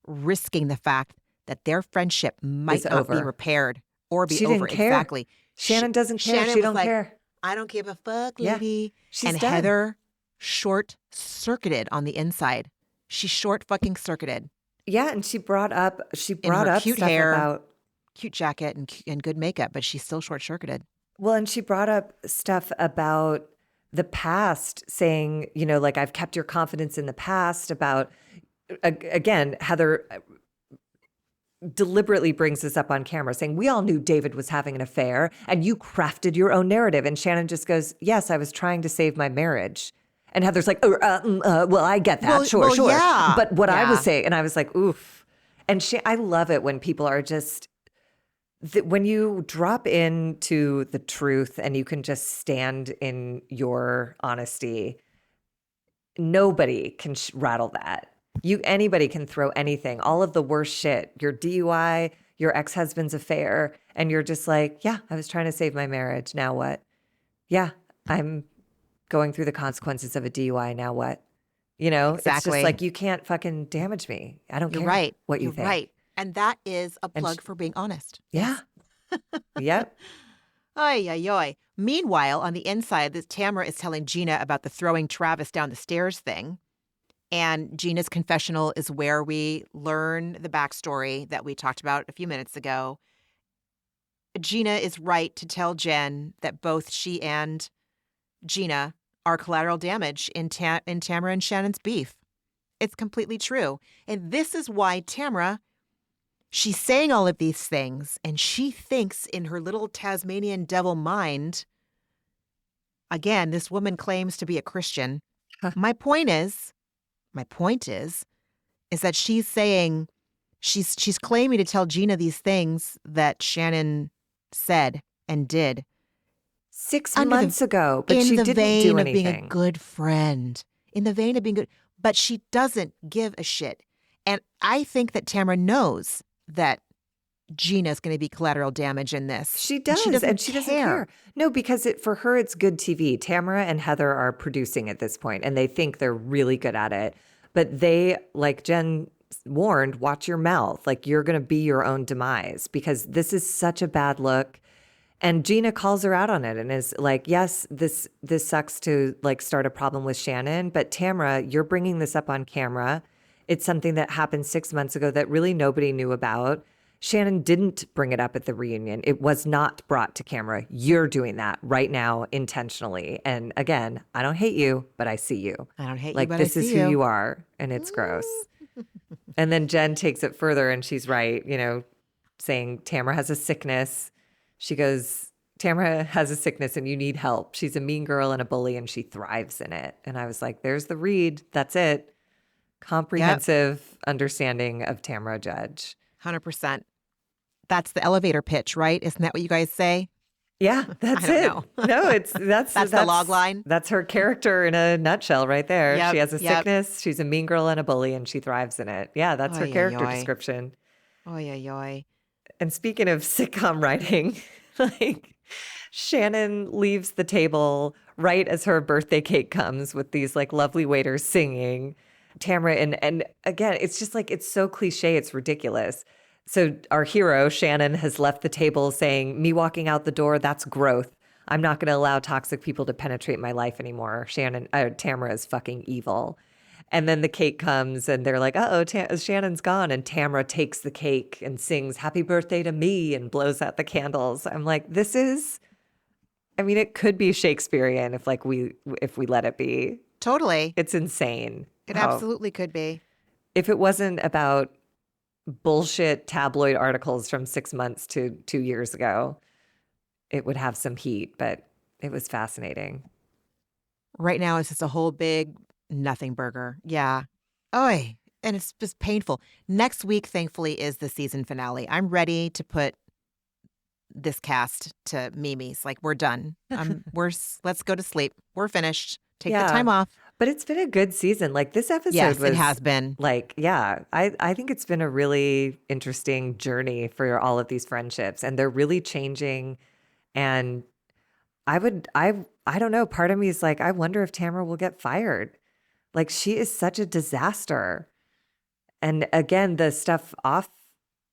risking the fact that their friendship might not be repaired or be over. Exactly. Shannon doesn't care. Shannon she don't care. I don't give a fuck, lady. She's and done. Heather short-circuited on the inside. She short-fucking-circuited. Yeah, and she brought up cute stuff hair, about cute jacket and good makeup, but she's still short-circuited. Well, and she brought up stuff about the past, saying, like, I've kept your confidence in the past about, again, Heather deliberately brings this up on camera saying, we all knew David was having an affair and you crafted your own narrative. And Shannon just goes, yes, I was trying to save my marriage. And Heather's like, well, I get that. Sure. Yeah. But what I was saying, and I was like, oof. And I love it when people are just, when you drop into the truth and you can just stand in your honesty, nobody can rattle that. Anybody can throw anything, all of the worst shit, your DUI, your ex-husband's affair, and you're just like, yeah, I was trying to save my marriage. Now what? Yeah, I'm going through the consequences of a DUI. Now what? Exactly. It's just like, you can't fucking damage me. I don't care what you think. You're right. And that is a plug for being honest. Yeah. Yep. Oy, oy, oy. Meanwhile, on the inside, Tamra is telling Gina about the throwing Travis down the stairs thing. And Gina's confessional is where we learn the backstory that we talked about a few minutes ago. Gina is right to tell Jen that both she and Gina are collateral damage in Tamra and Shannon's beef. It's completely true. And this is why Tamra, she's saying all of these things, and she thinks in her little Tasmanian devil mind, again, this woman claims to be a Christian. My point is that she's saying, she's claiming to tell Gina these things that Shannon said and did 6 months ago, but she didn't do anything. In the vein of being a good friend, in the vein of being good, but she doesn't give a shit. And I think that Tamra knows that Gina's going to be collateral damage in this. She does, and she doesn't care. No, because for her, it's good TV. Tamra and Heather are producing at this point, and they think they're really good at it. But they, like Jen warned, watch your mouth. Like, you're going to be your own demise, because this is such a bad look. And Gina calls her out on it and is like, yes, this sucks to like start a problem with Shannon, but Tamra, you're bringing this up on camera. It's something that happened 6 months ago that really nobody knew about. Shannon didn't bring it up at the reunion. It was not brought to camera. You're doing that right now intentionally. And again, I don't hate you, but I see you. I don't hate like, you, but this I is see who you. you are, and it's gross. And then Jen takes it further, and she's right, saying Tamra has a sickness. She goes, Tamra has a sickness and you need help. She's a mean girl and a bully, and she thrives in it. And I was like, there's the read. That's it. Comprehensive understanding of Tamra Judge. 100%. That's the elevator pitch, right? Isn't that what you guys say? Yeah, that's it. Know. No, that's the log line. That's her character in a nutshell right there. Yep, she has a sickness. She's a mean girl and a bully, and she thrives in it. Yeah, that's her character description. Oy, oy, oy. And speaking of sitcom writing, like, Shannon leaves the table right as her birthday cake comes with these like lovely waiters singing. Tamra, and again, it's just like, it's so cliche, it's ridiculous. So our hero, Shannon, has left the table saying, me walking out the door, that's growth. I'm not going to allow toxic people to penetrate my life anymore. Tamra is fucking evil. And then the cake comes and they're like, uh-oh, Shannon's gone. And Tamra takes the cake and sings happy birthday to me and blows out the candles. I'm like, it could be Shakespearean if we let it be. Totally. It's insane. It absolutely could be. If it wasn't about bullshit tabloid articles from 6 months to 2 years ago, it would have some heat, but it was fascinating. Right now, it's just a whole big nothing burger. Yeah. Oy. And it's just painful. Next week, thankfully, is the season finale. I'm ready to put this cast to Mimi's. Like, we're done. Let's go to sleep. We're finished. Take the time off. But it's been a good season. Like, this episode it has been. Like, I think it's been a really interesting journey for all of these friendships, and they're really changing. And I don't know. Part of me is like, I wonder if Tamra will get fired. Like, she is such a disaster. And again, the stuff off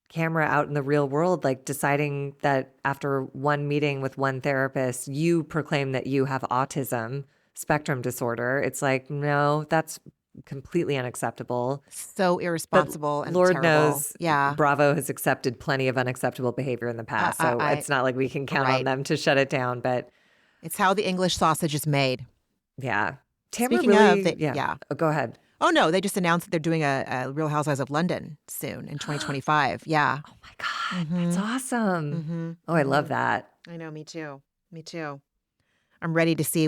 camera out in the real world, like deciding that after one meeting with one therapist, you proclaim that you have autism spectrum disorder. It's like, no, that's completely unacceptable. So irresponsible and Lord terrible. knows, yeah. Bravo has accepted plenty of unacceptable behavior in the past. So it's not like we can count on them to shut it down. But it's how the English sausage is made. Yeah. Tamra Speaking really, of, Oh, go ahead. Oh, no, they just announced that they're doing a Real Housewives of London soon in 2025. Yeah. Oh, my God. That's awesome. Oh, I love that. I know. Me too. I'm ready to see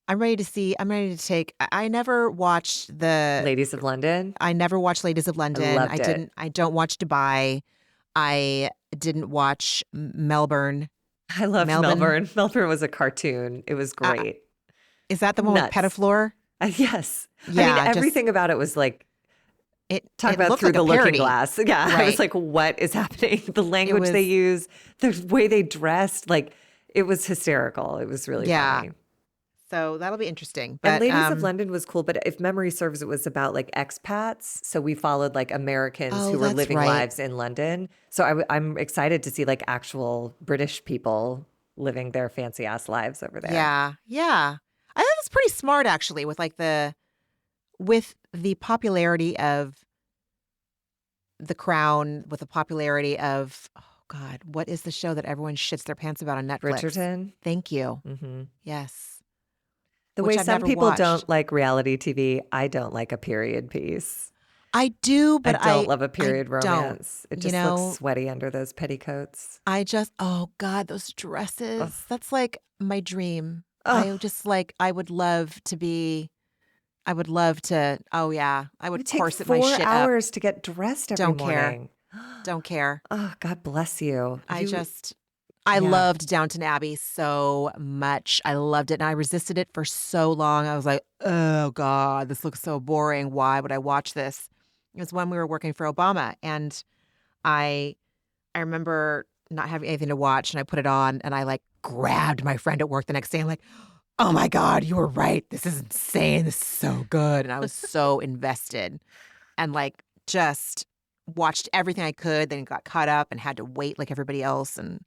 I'm ready to take. I never watched the Ladies of London. I never watched Ladies of London. Loved it. I don't watch Dubai. I didn't watch Melbourne. I love Melbourne. Melbourne was a cartoon. It was great. Is that the one with Pettiflor? Yes. Yeah. I mean, everything about it was like, talk about looked through like the a looking parody. glass. Yeah. Right. I was like, what is happening? The language they use, the way they dressed, like, it was hysterical. It was really funny. So that'll be interesting. But, and Ladies of London was cool, but if memory serves, it was about like expats. So we followed like Americans who were living lives in London. So I'm excited to see like actual British people living their fancy ass lives over there. Yeah. I think it's pretty smart actually with the popularity of The Crown, with the popularity of, oh God, what is the show that everyone shits their pants about on Netflix? Bridgerton. Thank you. Mm-hmm. Yes. The way some people don't like reality TV, I don't like a period piece. I do, but I don't love a period romance. Don't. It just looks sweaty under those petticoats. Oh God, those dresses. Ugh. That's like my dream. Ugh. I would love to, oh yeah, I would corset my shit up. 4 hours to get dressed every morning. Don't care. Oh, God bless you. I loved Downton Abbey so much. I loved it. And I resisted it for so long. I was like, oh God, this looks so boring. Why would I watch this? It was when we were working for Obama. And I remember not having anything to watch, and I put it on, and I like grabbed my friend at work the next day. I'm like, oh my God, you were right. This is insane. This is so good. And I was so invested and like just watched everything I could, then got caught up and had to wait like everybody else and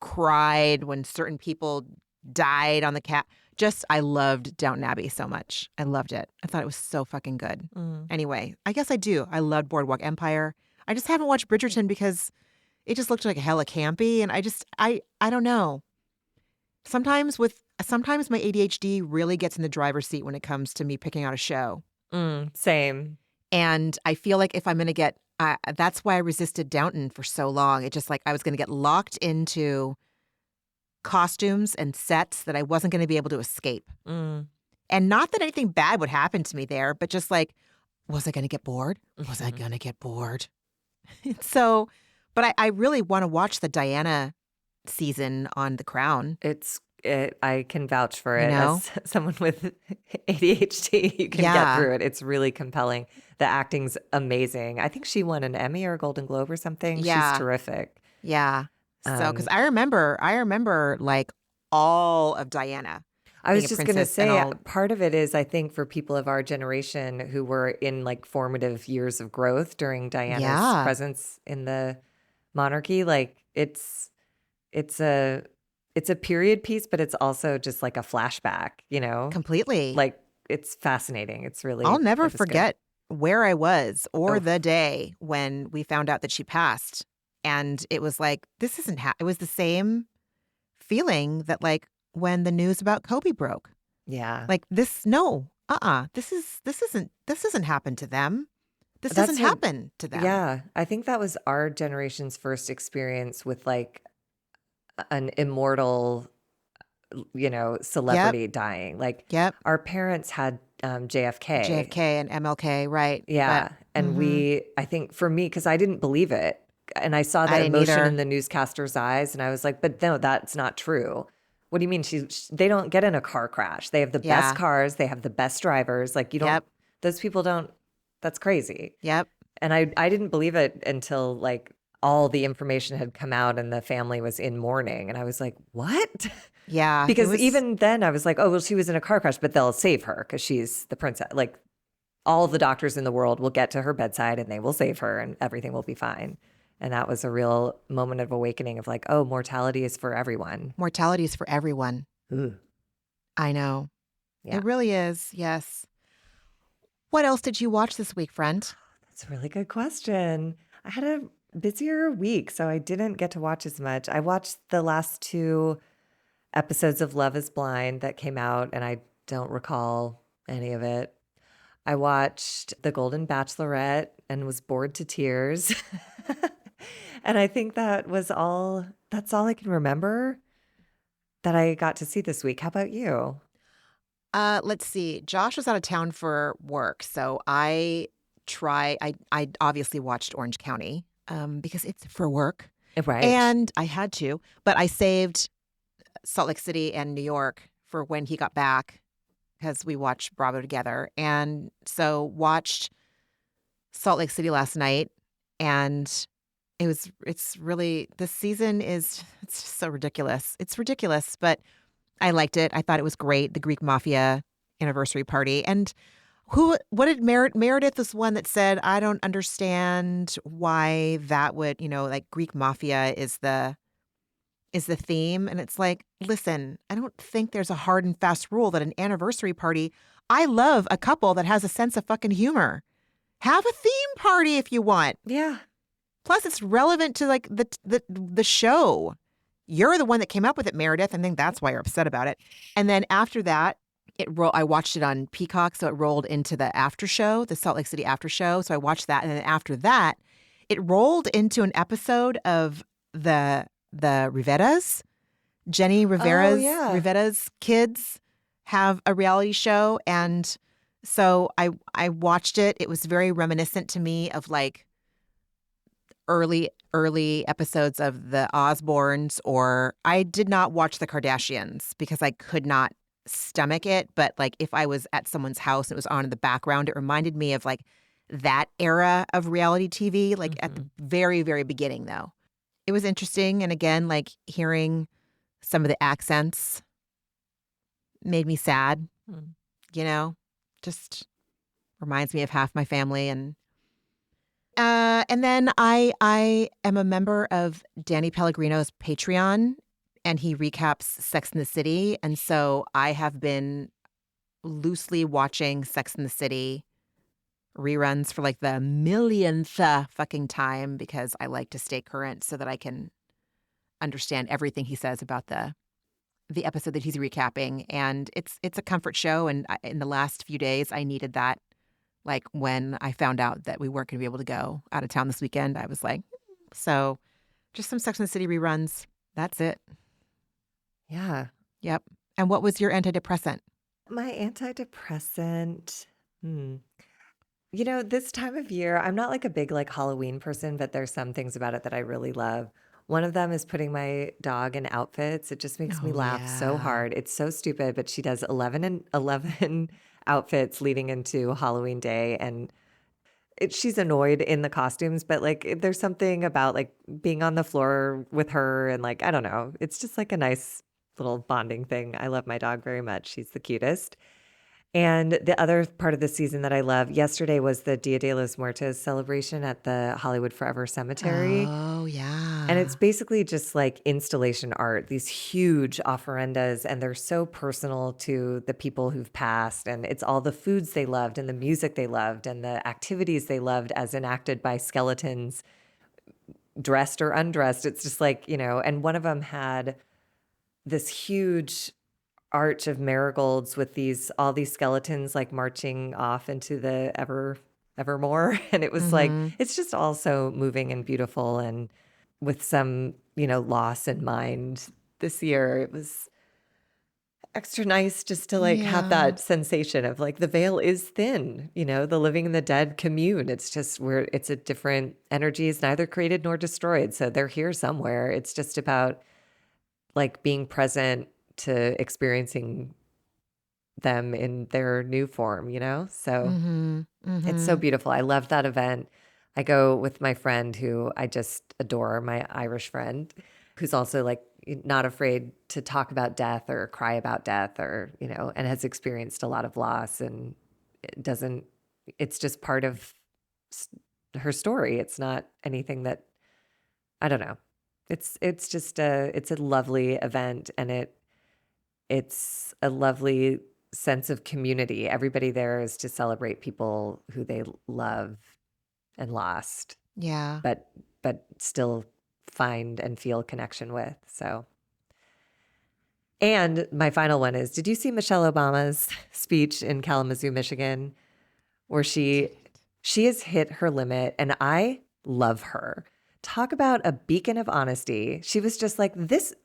cried when certain people died on the cat. I loved Downton Abbey so much. I loved it. I thought it was so fucking good. Anyway, I guess I do. I loved Boardwalk Empire. I just haven't watched Bridgerton because it just looked like hella campy. And I don't know. Sometimes my ADHD really gets in the driver's seat when it comes to me picking out a show. Same. And I feel like if I'm going to get, that's why I resisted Downton for so long. It just like I was going to get locked into costumes and sets that I wasn't going to be able to escape. And not that anything bad would happen to me there, but just like, was I going to get bored? Was I going to get bored? So, but I really want to watch the Diana season on The Crown. I can vouch for it. As someone with ADHD, you can get through it. It's really compelling. The acting's amazing. I think she won an Emmy or a Golden Globe or something. Yeah. She's terrific. Yeah. So, because I remember like all of Diana. I being was a just going to princess and say, all. part of it is, I think, for people of our generation who were in like formative years of growth during Diana's Yeah, presence in the monarchy, like it's a it's a period piece, but it's also just like a flashback, you know? completely. Like it's fascinating. I'll never It was good. forget where I was or Oh, the day when we found out that she passed. And it was like, this isn't, it was the same feeling that like when the news about Kobe broke. yeah. Like this isn't happened to them. This doesn't That's what happen to them. Yeah, I think that was our generation's first experience with like an immortal, Yep, celebrity dying. Like yep. our parents had JFK. JFK and MLK, right. But Yeah. And I think for me, because I didn't believe it. And I saw I the didn't emotion in either. the newscaster's eyes, and I was like, but no, that's not true. What do you mean? They don't get in a car crash. They have the best Yeah. cars, they have the best drivers. Like, Yep. those people don't, that's crazy. Yep. And I didn't believe it until like all the information had come out and the family was in mourning. And I was like, what? Yeah. It Because was even then I was like, oh, well, she was in a car crash, but they'll save her because she's the princess. Like all the doctors in the world will get to her bedside and they will save her and everything will be fine. And that was a real moment of awakening of like, oh, mortality is for everyone. mortality is for everyone. Ooh, I know. yeah, It really is. Yes. What else did you watch this week, friend? that's a really good question. I had a busier week, so I didn't get to watch as much. I watched the last two episodes of Love is Blind that came out, and I don't recall any of it. I watched The Golden Bachelorette and was bored to tears. And I think that's all I can remember that I got to see this week. How about you? Let's see. Josh was out of town for work, so I obviously watched Orange County because it's for work, Right. and I had to, but I saved Salt Lake City and New York for when he got back because we watched Bravo together, and so watched Salt Lake City last night, and it's really this season is it's just so ridiculous. It's ridiculous, but I liked it. I thought it was great. The Greek Mafia anniversary party. And what did Meredith was one that said, I don't understand why that would, like Greek Mafia is the theme. And it's like, listen, I don't think there's a hard and fast rule that an anniversary party. I love a couple that has a sense of fucking humor. Have a theme party if you want. Yeah. Plus, it's relevant to like the show. You're the one that came up with it, Meredith. I think that's why you're upset about it. And then after that, I watched it on Peacock, so it rolled into the after show, the Salt Lake City after show. So I watched that, and then after that, it rolled into an episode of the Riveras. Jenny Oh, yeah. Rivera's kids have a reality show, and so I watched it. It was very reminiscent to me of like early episodes of the Osbournes, or I did not watch the Kardashians because I could not stomach it. But like if I was at someone's house and it was on in the background, it reminded me of like that era of reality TV, like at the Mhm. very, very beginning though. It was interesting. And again, like hearing some of the accents made me sad, Mm. you know, just reminds me of half my family. And then I am a member of Danny Pellegrino's Patreon, and he recaps Sex in the City. And so I have been loosely watching Sex in the City reruns for like the millionth fucking time because I like to stay current so that I can understand everything he says about the episode that he's recapping. And it's a comfort show. And in the last few days, I needed that. Like when I found out that we weren't going to be able to go out of town this weekend, I was like, so just some Sex and the City reruns. That's it. Yeah. Yep. And what was your antidepressant? My antidepressant. Hmm. This time of year, I'm not like a big like Halloween person, but there's some things about it that I really love. One of them is putting my dog in outfits. It just makes me Oh, laugh so yeah. hard. It's so stupid, but she does 11 outfits leading into Halloween day, and she's annoyed in the costumes, but like there's something about like being on the floor with her and like I don't know. It's just like a nice little bonding thing. I love my dog very much. She's the cutest. And the other part of the season that I love, yesterday was the Dia de los Muertos celebration at the Hollywood Forever Cemetery. Oh, yeah. And it's basically just like installation art, these huge ofrendas, and they're so personal to the people who've passed. And it's all the foods they loved and the music they loved and the activities they loved as enacted by skeletons, dressed or undressed. It's just like, and one of them had this huge arch of marigolds with all these skeletons like marching off into the evermore. And it was like, it's just all so moving and beautiful, and with some, loss in mind this year. It was extra nice just to like have that sensation of like the veil is thin, the living and the dead commune. It's just it's a different energy. It's neither created nor destroyed. So they're here somewhere. It's just about like being present to experiencing them in their new form, So it's so beautiful. I love that event. I go with my friend who I just adore, my Irish friend, who's also like not afraid to talk about death or cry about death or, and has experienced a lot of loss, and it's just part of her story. It's not anything that, I don't know. It's just it's a lovely event, and it's a lovely sense of community. Everybody there is to celebrate people who they love and lost, Yeah. but still find and feel connection with. So, and my final one is, did you see Michelle Obama's speech in Kalamazoo, Michigan, where she has hit her limit, and I love her. Talk about a beacon of honesty. She was just like,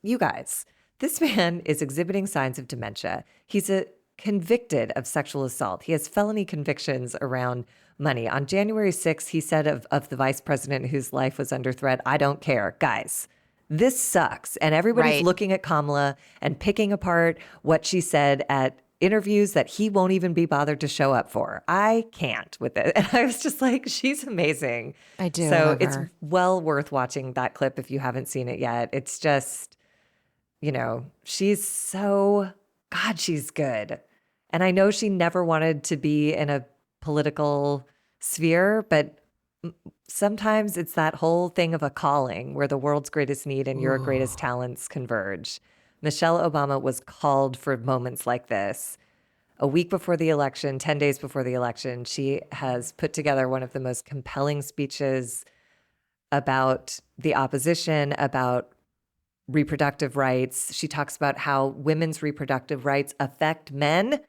you guys, this man is exhibiting signs of dementia. He's convicted of sexual assault. He has felony convictions around money. On January 6th, he said of the vice president whose life was under threat, I don't care. Guys, this sucks. And everybody's looking at Kamala and picking apart what she said at interviews that he won't even be bothered to show up for. I can't with it. And I was just like, she's amazing. I do. So it's well worth watching that clip if you haven't seen it yet. It's just, she's she's good. And I know she never wanted to be in a political sphere, but sometimes it's that whole thing of a calling where the world's greatest need and your greatest talents converge. Michelle Obama was called for moments like this. A week before the election, 10 days before the election, she has put together one of the most compelling speeches about the opposition, about reproductive rights. She talks about how women's reproductive rights affect men,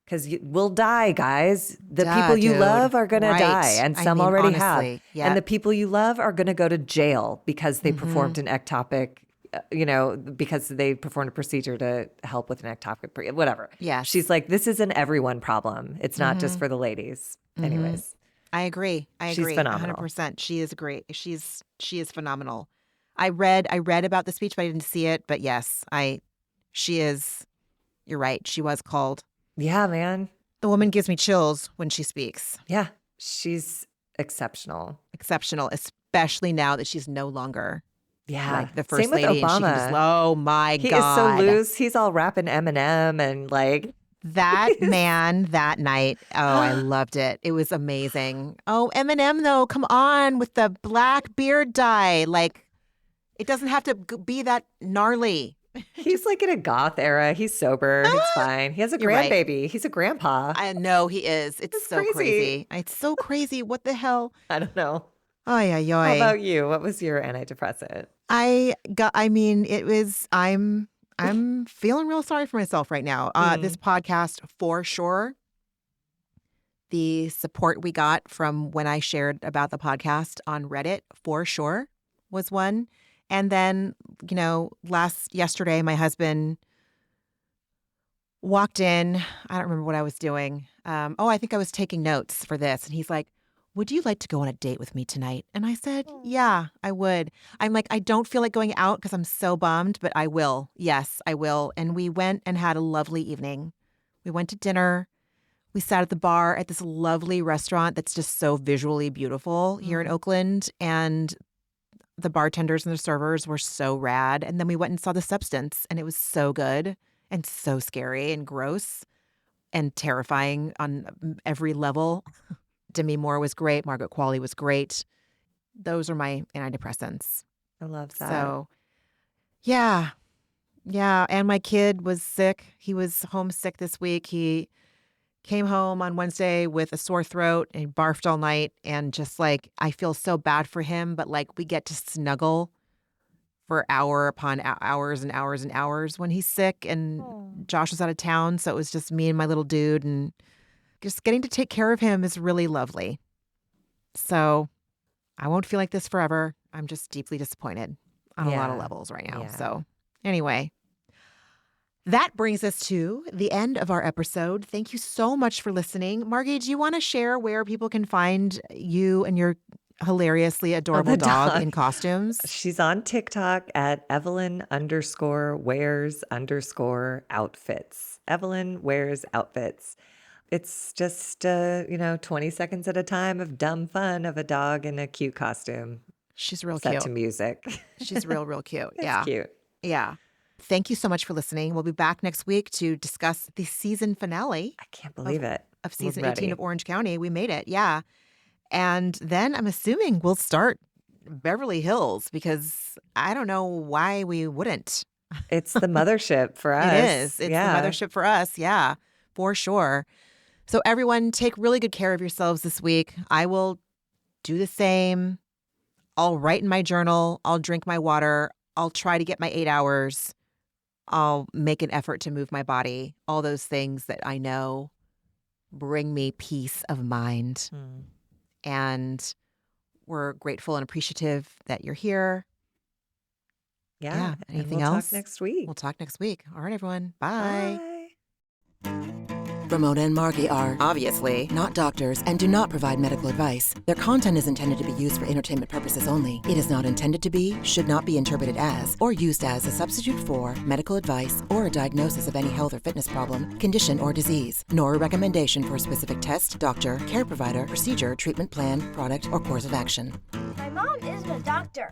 because we'll die, guys. The people you love are going to die, and some already have. And the people you love are going to go to jail because they performed an ectopic, because they performed a procedure to help with an ectopic, whatever. Yeah. She's like, this is an everyone problem. It's not just for the ladies. Anyways. I agree. She's phenomenal. 100%. She is great. She is phenomenal. I read about the speech, but I didn't see it. But yes, she is, you're right. She was called. Yeah, man. The woman gives me chills when she speaks. Yeah. She's exceptional. Exceptional, especially now that she's no longer like the first Same with lady. Obama. Oh my God. He is so loose. He's all rapping Eminem and like. That man that night. Oh, I loved it. It was amazing. Oh, Eminem though, come on with the black beard dye. Like, it doesn't have to be that gnarly. He's like in a goth era. He's sober. It's fine. He has a grandbaby. Right. He's a grandpa. I know he is. It's so crazy. It's so crazy. What the hell? I don't know. Oy, oy, oy. How about you? What was your antidepressant? I'm feeling real sorry for myself right now. This podcast, for sure, the support we got from when I shared about the podcast on Reddit, for sure, was one. And then, yesterday, my husband walked in. I don't remember what I was doing. I think I was taking notes for this. And he's like, would you like to go on a date with me tonight? And I said, yeah, I would. I'm like, I don't feel like going out because I'm so bummed, but I will. Yes, I will. And we went and had a lovely evening. We went to dinner. We sat at the bar at this lovely restaurant that's just so visually beautiful here in Oakland. And The bartenders and the servers were so rad. And then we went and saw The Substance, and it was so good and so scary and gross and terrifying on every level. Demi Moore was great. Margaret Qualley was great. Those are my antidepressants. I love that. So, yeah. Yeah. And my kid was sick. He was homesick this week. He came home on Wednesday with a sore throat and he barfed all night. And just like, I feel so bad for him, but like we get to snuggle for hour upon hours and hours and hours when he's sick. And Josh was out of town. So it was just me and my little dude. And just getting to take care of him is really lovely. So I won't feel like this forever. I'm just deeply disappointed on a lot of levels right now. Yeah. So anyway, that brings us to the end of our episode. Thank you so much for listening. Margie, do you want to share where people can find you and your hilariously adorable dog in costumes? She's on TikTok at Evelyn_wears_outfits. Evelyn wears outfits. It's just, 20 seconds at a time of dumb fun of a dog in a cute costume. She's real set cute. to music. She's real cute. It's Yeah. cute. Yeah. Thank you so much for listening. We'll be back next week to discuss the season finale. I can't believe it. Of season We're 18 ready. of Orange County. We made it. Yeah. And then I'm assuming we'll start Beverly Hills because I don't know why we wouldn't. It's the mothership for us. It is. It's the mothership for us. Yeah, for sure. So everyone, take really good care of yourselves this week. I will do the same. I'll write in my journal. I'll drink my water. I'll try to get my 8 hours. I'll make an effort to move my body. All those things that I know bring me peace of mind. And we're grateful and appreciative that you're here. Yeah. Anything we'll else? Talk next week. We'll talk next week. All right, everyone. Bye. Ramona and Margie are obviously not doctors and do not provide medical advice. Their content is intended to be used for entertainment purposes only. It is not intended to be, should not be interpreted as, or used as a substitute for medical advice or a diagnosis of any health or fitness problem, condition, or disease, nor a recommendation for a specific test, doctor, care provider, procedure, treatment plan, product, or course of action. My mom isn't a doctor.